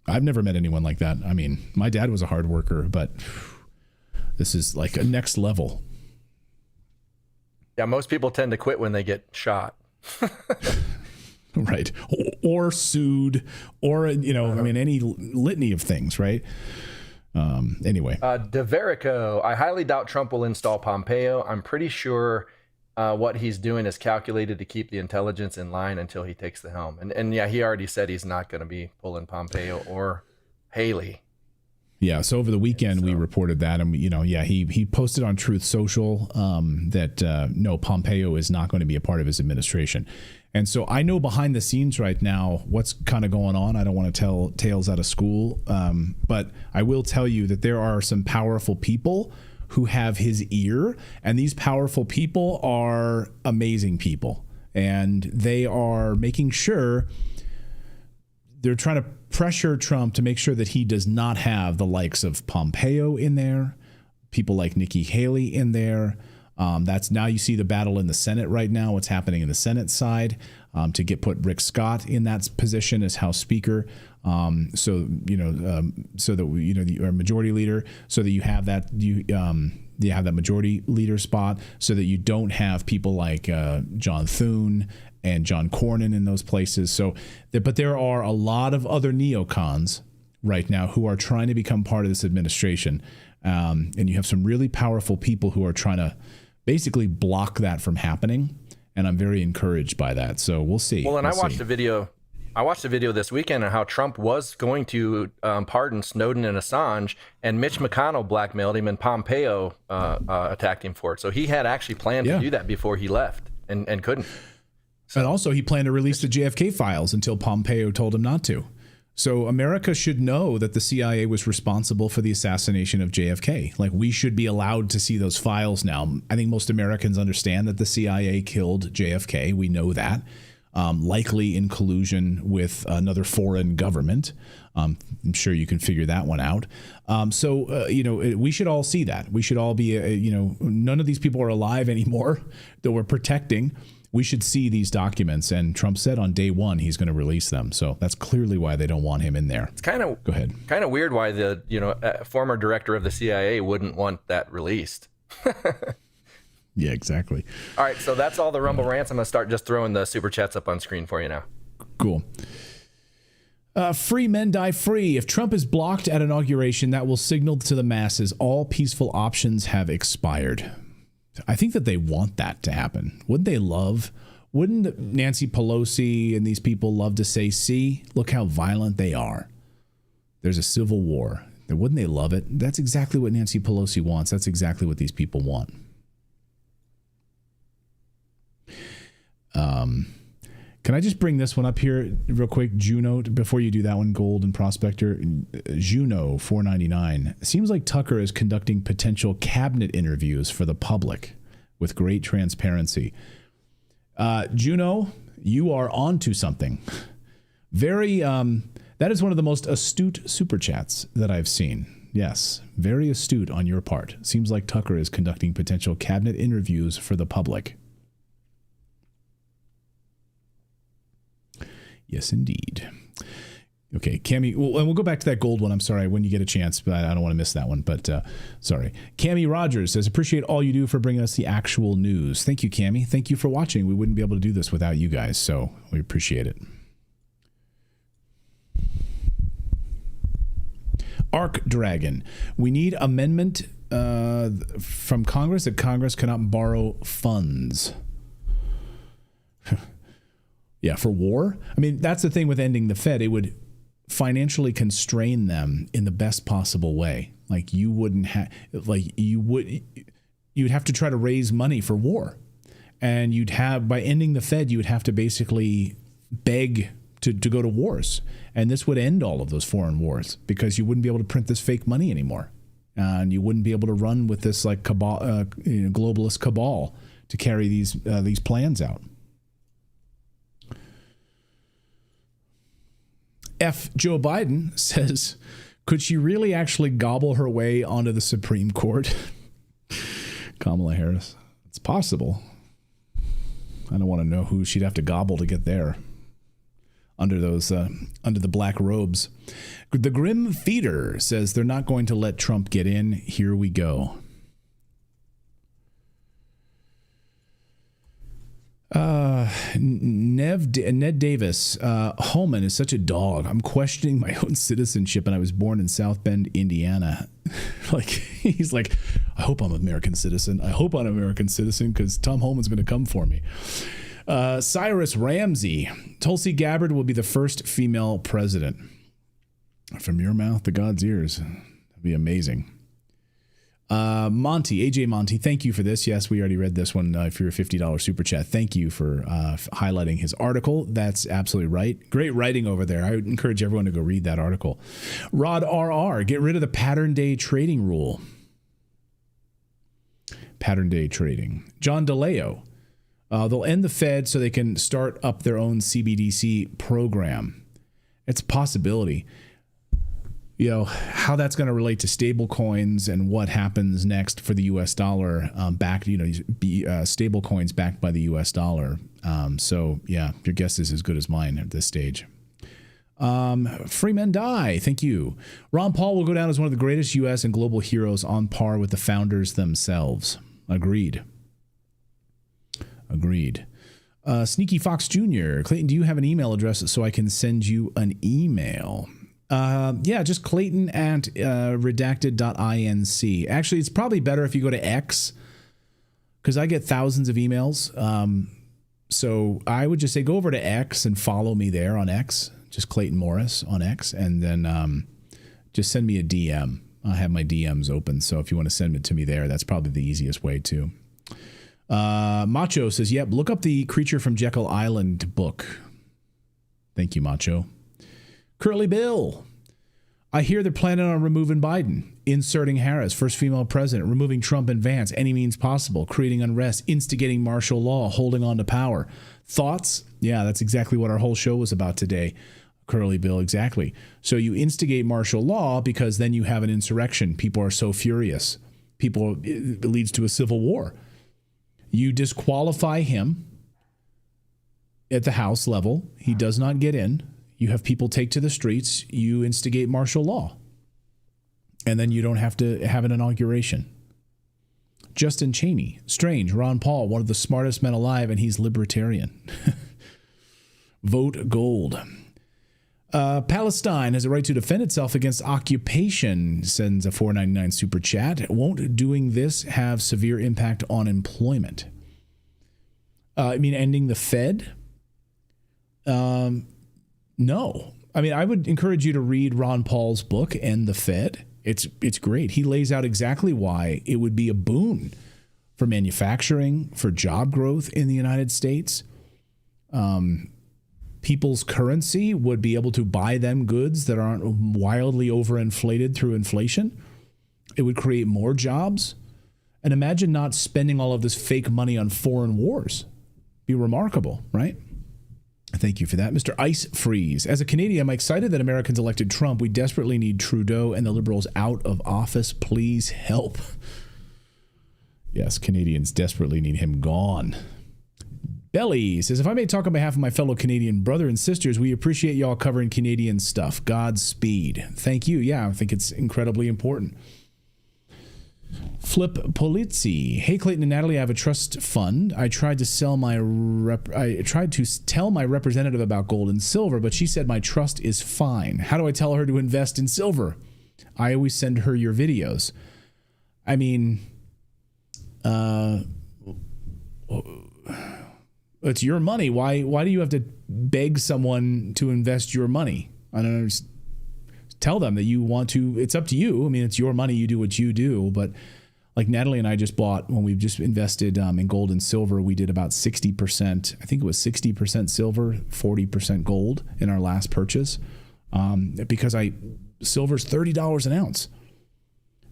I've never met anyone like that. I mean, my dad was a hard worker, but this is like a next level. Yeah, most people tend to quit when they get shot. Right. Or sued, or, I mean, any litany of things, right? Anyway. DeVerico, I highly doubt Trump will install Pompeo. I'm pretty sure what he's doing is calculated to keep the intelligence in line until he takes the helm. And yeah, he already said he's not going to be pulling Pompeo or Haley. Yeah, so over the weekend we reported that, and he posted on Truth Social that no, Pompeo is not going to be a part of his administration. And so I know behind the scenes right now what's kind of going on. I don't want to tell tales out of school, but I will tell you that there are some powerful people who have his ear, and these powerful people are amazing people, and they are making sure they're trying to pressure Trump to make sure that he does not have the likes of Pompeo in there, people like Nikki Haley in there. That's now you see the battle in the Senate right now, what's happening in the Senate side, to put Rick Scott in that position as House Speaker. So that our majority leader, so that you have that, you have that majority leader spot, so that you don't have people like John Thune and John Cornyn in those places. But there are a lot of other neocons right now who are trying to become part of this administration. And you have some really powerful people who are trying to basically block that from happening. And I'm very encouraged by that. So we'll see. Well, and I watched a video this weekend on how Trump was going to pardon Snowden and Assange, and Mitch McConnell blackmailed him, and Pompeo attacked him for it. So he had actually planned to do that before he left and couldn't. And also he planned to release the JFK files until Pompeo told him not to. So America should know that the CIA was responsible for the assassination of JFK. Like, we should be allowed to see those files now. I think most Americans understand that the CIA killed JFK. We know that. Likely in collusion with another foreign government. I'm sure you can figure that one out. We should all see that. We should all be, none of these people are alive anymore that we're protecting. We should see these documents. And Trump said on day one he's going to release them. So that's clearly why they don't want him in there. It's kind of go ahead. Kind of weird why the former director of the CIA wouldn't want that released. Yeah, exactly. All right, so that's all the Rumble rants. I'm going to start just throwing the super chats up on screen for you now. Cool. Free men die free. If Trump is blocked at inauguration, that will signal to the masses all peaceful options have expired. I think that they want that to happen. Wouldn't Nancy Pelosi and these people love to say, see, look how violent they are. There's a civil war. Wouldn't they love it? That's exactly what Nancy Pelosi wants. That's exactly what these people want. Can I just bring this one up here real quick? Juno, before you do that one, Gold and Prospector. Juno 499. Seems like Tucker is conducting potential cabinet interviews for the public with great transparency. Juno, you are onto something. Very, that is one of the most astute super chats that I've seen. Yes, very astute on your part. Seems like Tucker is conducting potential cabinet interviews for the public. Yes, indeed. Okay, Cammie, and we'll go back to that gold one. I'm sorry, when you get a chance, but I don't want to miss that one. But sorry. Cammie Rogers says, appreciate all you do for bringing us the actual news. Thank you, Cammie. Thank you for watching. We wouldn't be able to do this without you guys, so we appreciate it. Arc Dragon. We need amendment from Congress that Congress cannot borrow funds. Yeah, for war. I mean, that's the thing with ending the Fed. It would financially constrain them in the best possible way. Like you'd have to try to raise money for war. And by ending the Fed, you would have to basically beg to go to wars. And this would end all of those foreign wars because you wouldn't be able to print this fake money anymore. And you wouldn't be able to run with this like cabal, globalist cabal to carry these plans out. Joe Biden says, could she really actually gobble her way onto the Supreme Court? Kamala Harris. It's possible. I don't want to know who she'd have to gobble to get there. Under the black robes. The Grim Feeder says they're not going to let Trump get in. Here we go. Ned Davis, Holman is such a dog. I'm questioning my own citizenship, and I was born in South Bend, Indiana. He's like, I hope I'm an American citizen. I hope I'm an American citizen because Tom Holman's going to come for me. Cyrus Ramsey, Tulsi Gabbard will be the first female president. From your mouth to God's ears. That'd be amazing. AJ Monty, thank you for this. Yes, we already read this one for your $50 super chat. Thank you for highlighting his article. That's absolutely right. Great writing over there. I would encourage everyone to go read that article. Rod RR, get rid of the pattern day trading rule. Pattern day trading. John DeLeo, they'll end the Fed so they can start up their own CBDC program. It's a possibility. You know, how that's going to relate to stable coins and what happens next for the U.S. dollar backed, stable coins backed by the U.S. dollar. So, yeah, your guess is as good as mine at this stage. Freeman Die, thank you. Ron Paul will go down as one of the greatest U.S. and global heroes on par with the founders themselves. Agreed. Sneaky Fox Jr. Clayton, do you have an email address so I can send you an email? Yeah, just Clayton at redacted.inc. Actually, it's probably better if you go to X because I get thousands of emails. So I would just say go over to X and follow me there on X, just Clayton Morris on X, and then just send me a DM. I have my DMs open, so if you want to send it to me there, that's probably the easiest way too. Macho says, yep, look up the Creature from Jekyll Island book. Thank you, Macho. Curly Bill, I hear they're planning on removing Biden, inserting Harris, first female president, removing Trump and Vance, any means possible, creating unrest, instigating martial law, holding on to power. Thoughts? Yeah, that's exactly what our whole show was about today. Curly Bill, exactly. So you instigate martial law because then you have an insurrection. People are so furious. It leads to a civil war. You disqualify him at the House level. He does not get in. You have people take to the streets. You instigate martial law. And then you don't have to have an inauguration. Justin Cheney, strange. Ron Paul, one of the smartest men alive, and he's libertarian. Vote gold. Palestine has a right to defend itself against occupation, sends a $4.99 super chat. Won't doing this have severe impact on employment? Ending the Fed? No. I would encourage you to read Ron Paul's book, End the Fed. It's great. He lays out exactly why it would be a boon for manufacturing, for job growth in the United States. People's currency would be able to buy them goods that aren't wildly overinflated through inflation. It would create more jobs. And imagine not spending all of this fake money on foreign wars. Be remarkable, right? Thank you for that. Mr. Ice Freeze. As a Canadian, I'm excited that Americans elected Trump. We desperately need Trudeau and the Liberals out of office. Please help. Yes, Canadians desperately need him gone. Belly says, if I may talk on behalf of my fellow Canadian brother and sisters, we appreciate y'all covering Canadian stuff. Godspeed. Thank you. Yeah, I think it's incredibly important. Flip Polizzi. Hey, Clayton and Natalie, I have a trust fund. I tried to tell my representative about gold and silver, but she said my trust is fine. How do I tell her to invest in silver? I always send her your videos. It's your money. Why do you have to beg someone to invest your money? I don't know. Just tell them that you want to. It's up to you. It's your money. You do what you do. But like Natalie and I just bought, when we've just invested in gold and silver, we did about 60%. I think it was 60% silver, 40% gold in our last purchase. Because silver's $30 an ounce.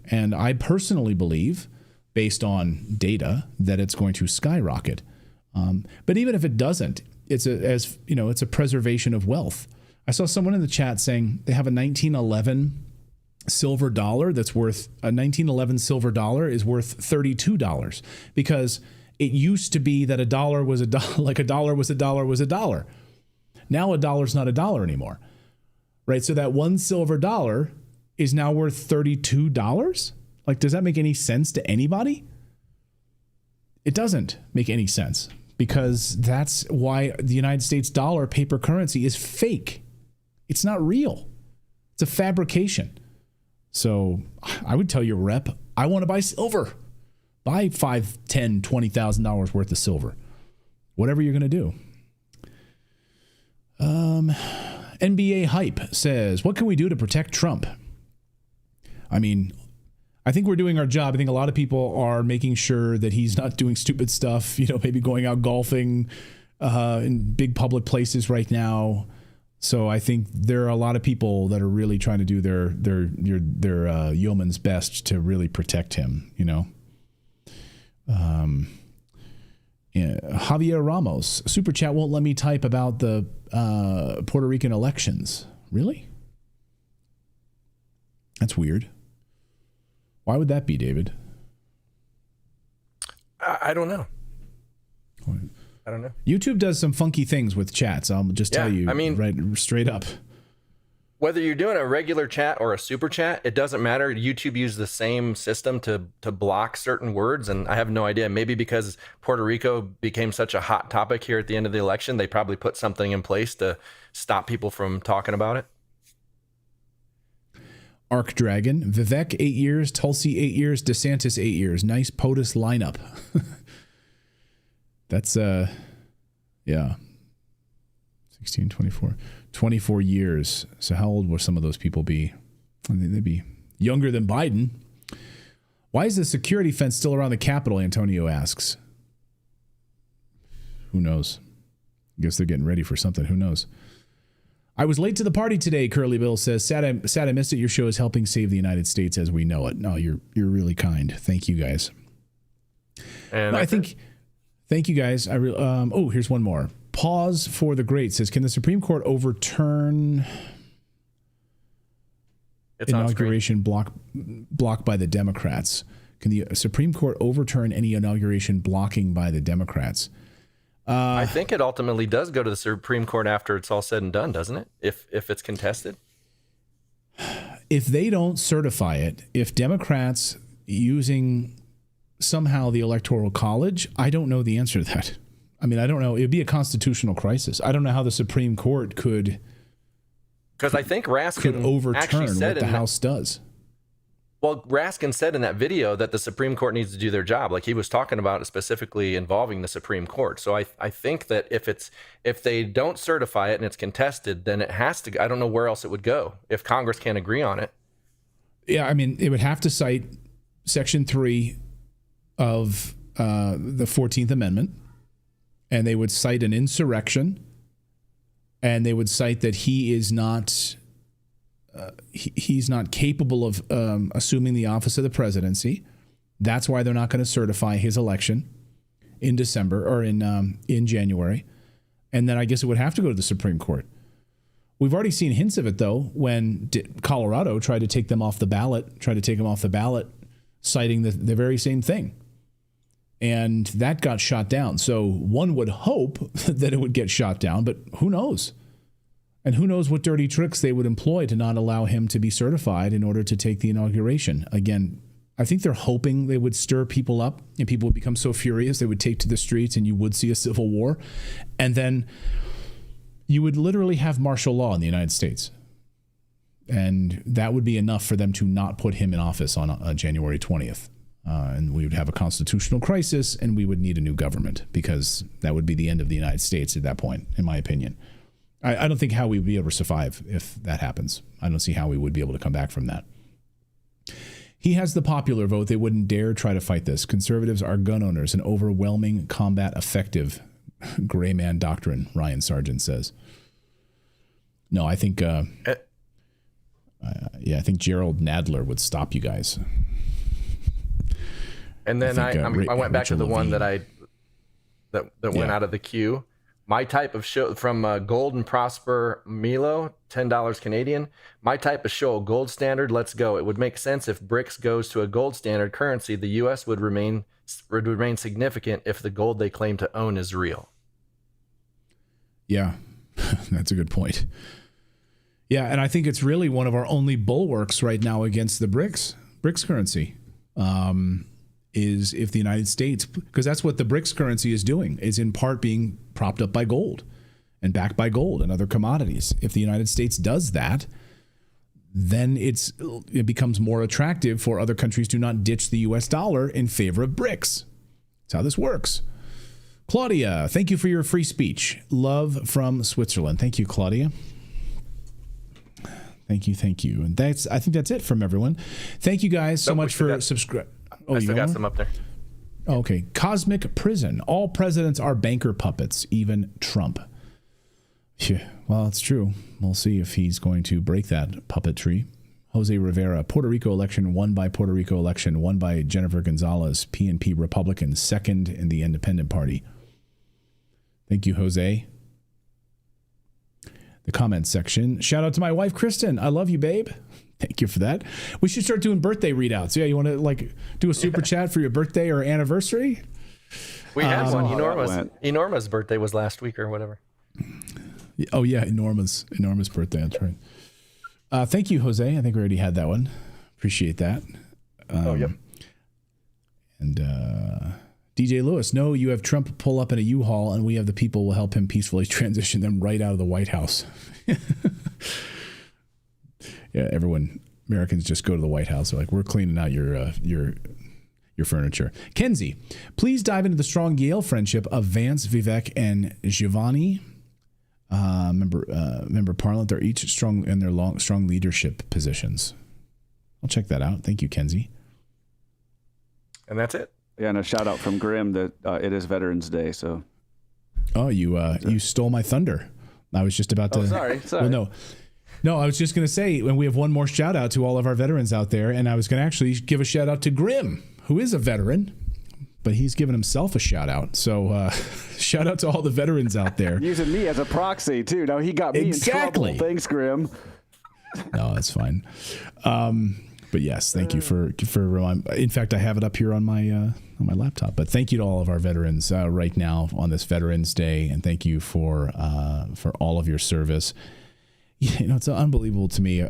And I personally believe based on data that it's going to skyrocket. But even if it doesn't, it's a preservation of wealth. I saw someone in the chat saying they have a 1911 silver dollar that's worth a 1911 silver dollar is worth $32 because it used to be that a dollar was a dollar, like a dollar was a dollar was a dollar. Now a dollar's not a dollar anymore, right? So that one silver dollar is now worth $32. Like, does that make any sense to anybody? It doesn't make any sense because that's why the United States dollar paper currency is fake. It's not real. It's a fabrication. So I would tell your rep, I want to buy silver. Buy $5,000, $10,000, $20,000 worth of silver. Whatever you're going to do. NBA Hype says, what can we do to protect Trump? I mean, I think we're doing our job. I think a lot of people are making sure that he's not doing stupid stuff, maybe going out golfing in big public places right now. So I think there are a lot of people that are really trying to do their yeoman's best to really protect him, Javier Ramos, Super Chat won't let me type about the Puerto Rican elections. Really? That's weird. Why would that be, David? I don't know. I don't know. YouTube does some funky things with chats. I'll just tell you, right straight up. Whether you're doing a regular chat or a super chat, it doesn't matter. YouTube used the same system to block certain words, and I have no idea. Maybe because Puerto Rico became such a hot topic here at the end of the election, they probably put something in place to stop people from talking about it. Arc Dragon, Vivek 8 years, Tulsi 8 years, DeSantis 8 years. Nice POTUS lineup. That's, 16, 24 years. So how old will some of those people be? I think they'd be younger than Biden. Why is the security fence still around the Capitol? Antonio asks. Who knows? I guess they're getting ready for something. Who knows? I was late to the party today, Curly Bill says. Sad I missed it. Your show is helping save the United States as we know it. No, you're really kind. Thank you guys. And Thank you guys. Here's one more. Pause for the Great says, can the Supreme Court overturn inauguration blocked by the Democrats? Can the Supreme Court overturn any inauguration blocking by the Democrats? I think it ultimately does go to the Supreme Court after it's all said and done, doesn't it? If it's contested? If they don't certify it, if Democrats using somehow the Electoral College, I don't know the answer to that. I mean, I don't know. It would be a constitutional crisis. I don't know how the Supreme Court could. Because I think Raskin could overturn what the House does. Well, Raskin said in that video that the Supreme Court needs to do their job. Like he was talking about it specifically involving the Supreme Court. So I think that if they don't certify it and it's contested, then it has to. I don't know where else it would go if Congress can't agree on it. Yeah, I mean, it would have to cite Section 3 of the 14th Amendment, and they would cite an insurrection, and they would cite that he is not. He's not capable of assuming the office of the presidency. That's why they're not going to certify his election in December or in January. And then I guess it would have to go to the Supreme Court. We've already seen hints of it, though, when Colorado tried to take him off the ballot, citing the very same thing. And that got shot down. So one would hope that it would get shot down, but who knows? And who knows what dirty tricks they would employ to not allow him to be certified in order to take the inauguration. Again, I think they're hoping they would stir people up and people would become so furious they would take to the streets and you would see a civil war. And then you would literally have martial law in the United States. And that would be enough for them to not put him in office on January 20th. And we would have a constitutional crisis and we would need a new government because that would be the end of the United States at that point, in my opinion. I don't think how we would be able to survive if that happens. I don't see how we would be able to come back from that. He has the popular vote. They wouldn't dare try to fight this. Conservatives are gun owners and overwhelming combat effective. Gray man doctrine, Ryan Sargent says. No, I think, I think Gerald Nadler would stop you guys. And then I went back to the one that went out of the queue. My type of show from Gold and Prosper Milo, $10 Canadian. My type of show, gold standard. Let's go. It would make sense if BRICS goes to a gold standard currency. The U.S. would remain significant if the gold they claim to own is real. Yeah, that's a good point. Yeah, and I think it's really one of our only bulwarks right now against the BRICS currency. Is if the United States, because that's what the BRICS currency is doing, is in part being propped up by gold and backed by gold and other commodities. If the United States does that, then it becomes more attractive for other countries to not ditch the US dollar in favor of BRICS. That's how this works. Claudia, thank you for your free speech. Love from Switzerland. Thank you, Claudia. Thank you. And I think that's it from everyone. Thank you guys so much for subscribing. I still got some up there. Okay. Cosmic prison. All presidents are banker puppets, even Trump. Yeah, well, it's true. We'll see if he's going to break that puppetry. Jose Rivera, Puerto Rico election won by Jennifer Gonzalez, PNP Republican, second in the Independent Party. Thank you, Jose. The comments section. Shout out to my wife, Kristen. I love you, babe. Thank you for that. We should start doing birthday readouts. Yeah, you want to do a super chat for your birthday or anniversary? We had one. Enorma's birthday was last week or whatever. Oh yeah, Enorma's birthday. That's right. Thank you, Jose. I think we already had that one. Appreciate that. Yep. And DJ Lewis, no, you have Trump pull up in a U-Haul, and we have the people will help him peacefully transition them right out of the White House. Yeah, Americans just go to the White House. They're like, we're cleaning out your furniture. Kenzie, please dive into the strong Yale friendship of Vance, Vivek, and Giovanni. Member Parliament. They're each strong in their strong leadership positions. I'll check that out. Thank you, Kenzie. And that's it. Yeah, and a shout out from Grimm that it is Veterans Day. So. Oh, you stole my thunder. I was just about to. Oh, sorry. Well, No, I was just going to say, when we have one more shout out to all of our veterans out there, and I was going to actually give a shout out to Grimm, who is a veteran, but he's given himself a shout out. So shout out to all the veterans out there. Using me as a proxy too. No, he got me in trouble. Thanks, Grimm. No, that's fine. But yes, thank you for in fact, I have it up here on my laptop. But thank you to all of our veterans right now on this Veterans Day, and thank you for all of your service. You know, it's unbelievable to me.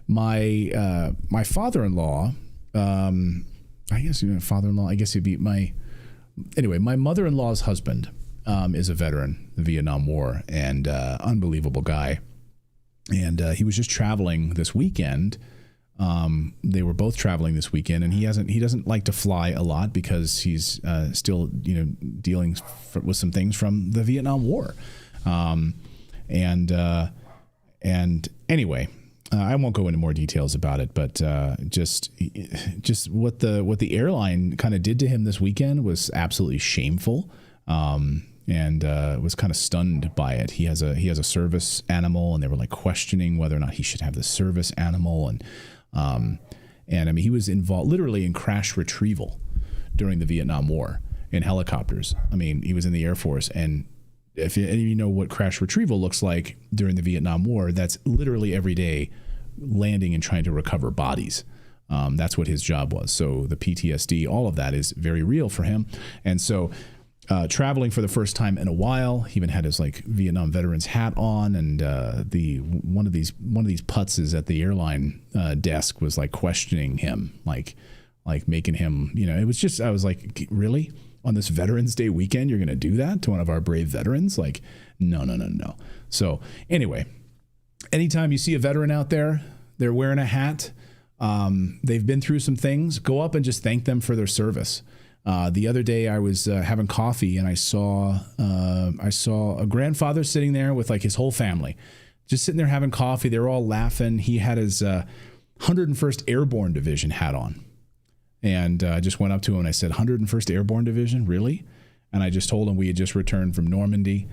My father-in-law, I guess father-in-law, I guess he'd be my mother-in-law's husband is a veteran of the Vietnam War, and unbelievable guy. And he was just traveling this weekend. They were both traveling this weekend, and he doesn't like to fly a lot because he's still dealing with some things from the Vietnam War. And anyway, I won't go into more details about it, but just what the airline kind of did to him this weekend was absolutely shameful, and was kind of stunned by it. He has a service animal, and they were like questioning whether or not he should have the service animal, and I mean, he was involved literally in crash retrieval during the Vietnam War in helicopters. I mean, he was in the Air Force, and if any of you know what crash retrieval looks like during the Vietnam War, that's literally every day landing and trying to recover bodies. That's what his job was. So the PTSD, all of that is very real for him. And so traveling for the first time in a while, he even had his Vietnam veterans hat on, and one of these putzes at the airline desk was questioning him, making him, it was just, I was like, really? On this Veterans Day weekend, you're going to do that to one of our brave veterans? No. So anyway, anytime you see a veteran out there, they're wearing a hat, they've been through some things, go up and just thank them for their service. The other day I was having coffee, and I saw a grandfather sitting there with his whole family, just sitting there having coffee. They were all laughing. He had his 101st Airborne Division hat on. And I just went up to him and I said, 101st Airborne Division, really? And I just told him we had just returned from Normandy.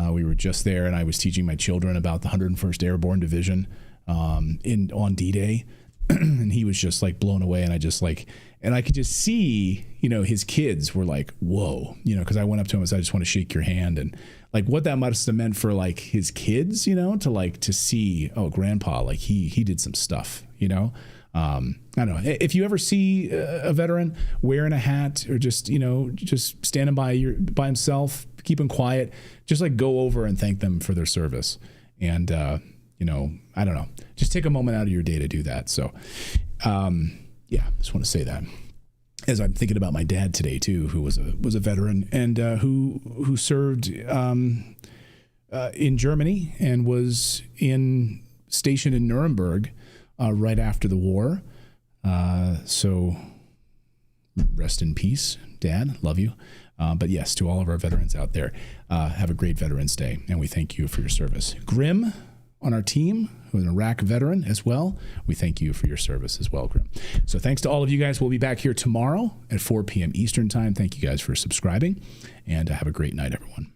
We were just there, and I was teaching my children about the 101st Airborne Division on D-Day. and he was just like blown away. And I could just see, his kids were like, whoa, because I went up to him and said, I just want to shake your hand. And like what that must have meant for like his kids, to see, oh, grandpa, like he did some stuff, I don't know. If you ever see a veteran wearing a hat or just standing by himself, keeping quiet, just like go over and thank them for their service. And, I don't know, just take a moment out of your day to do that. So, just want to say that as I'm thinking about my dad today too, who was a veteran and, who served, in Germany and was stationed in Nuremberg, right after the war. So rest in peace, Dad. Love you. But yes, to all of our veterans out there, have a great Veterans Day, and we thank you for your service. Grim on our team, who's an Iraq veteran as well, we thank you for your service as well, Grim. So thanks to all of you guys. We'll be back here tomorrow at 4 p.m. Eastern Time. Thank you guys for subscribing, and have a great night, everyone.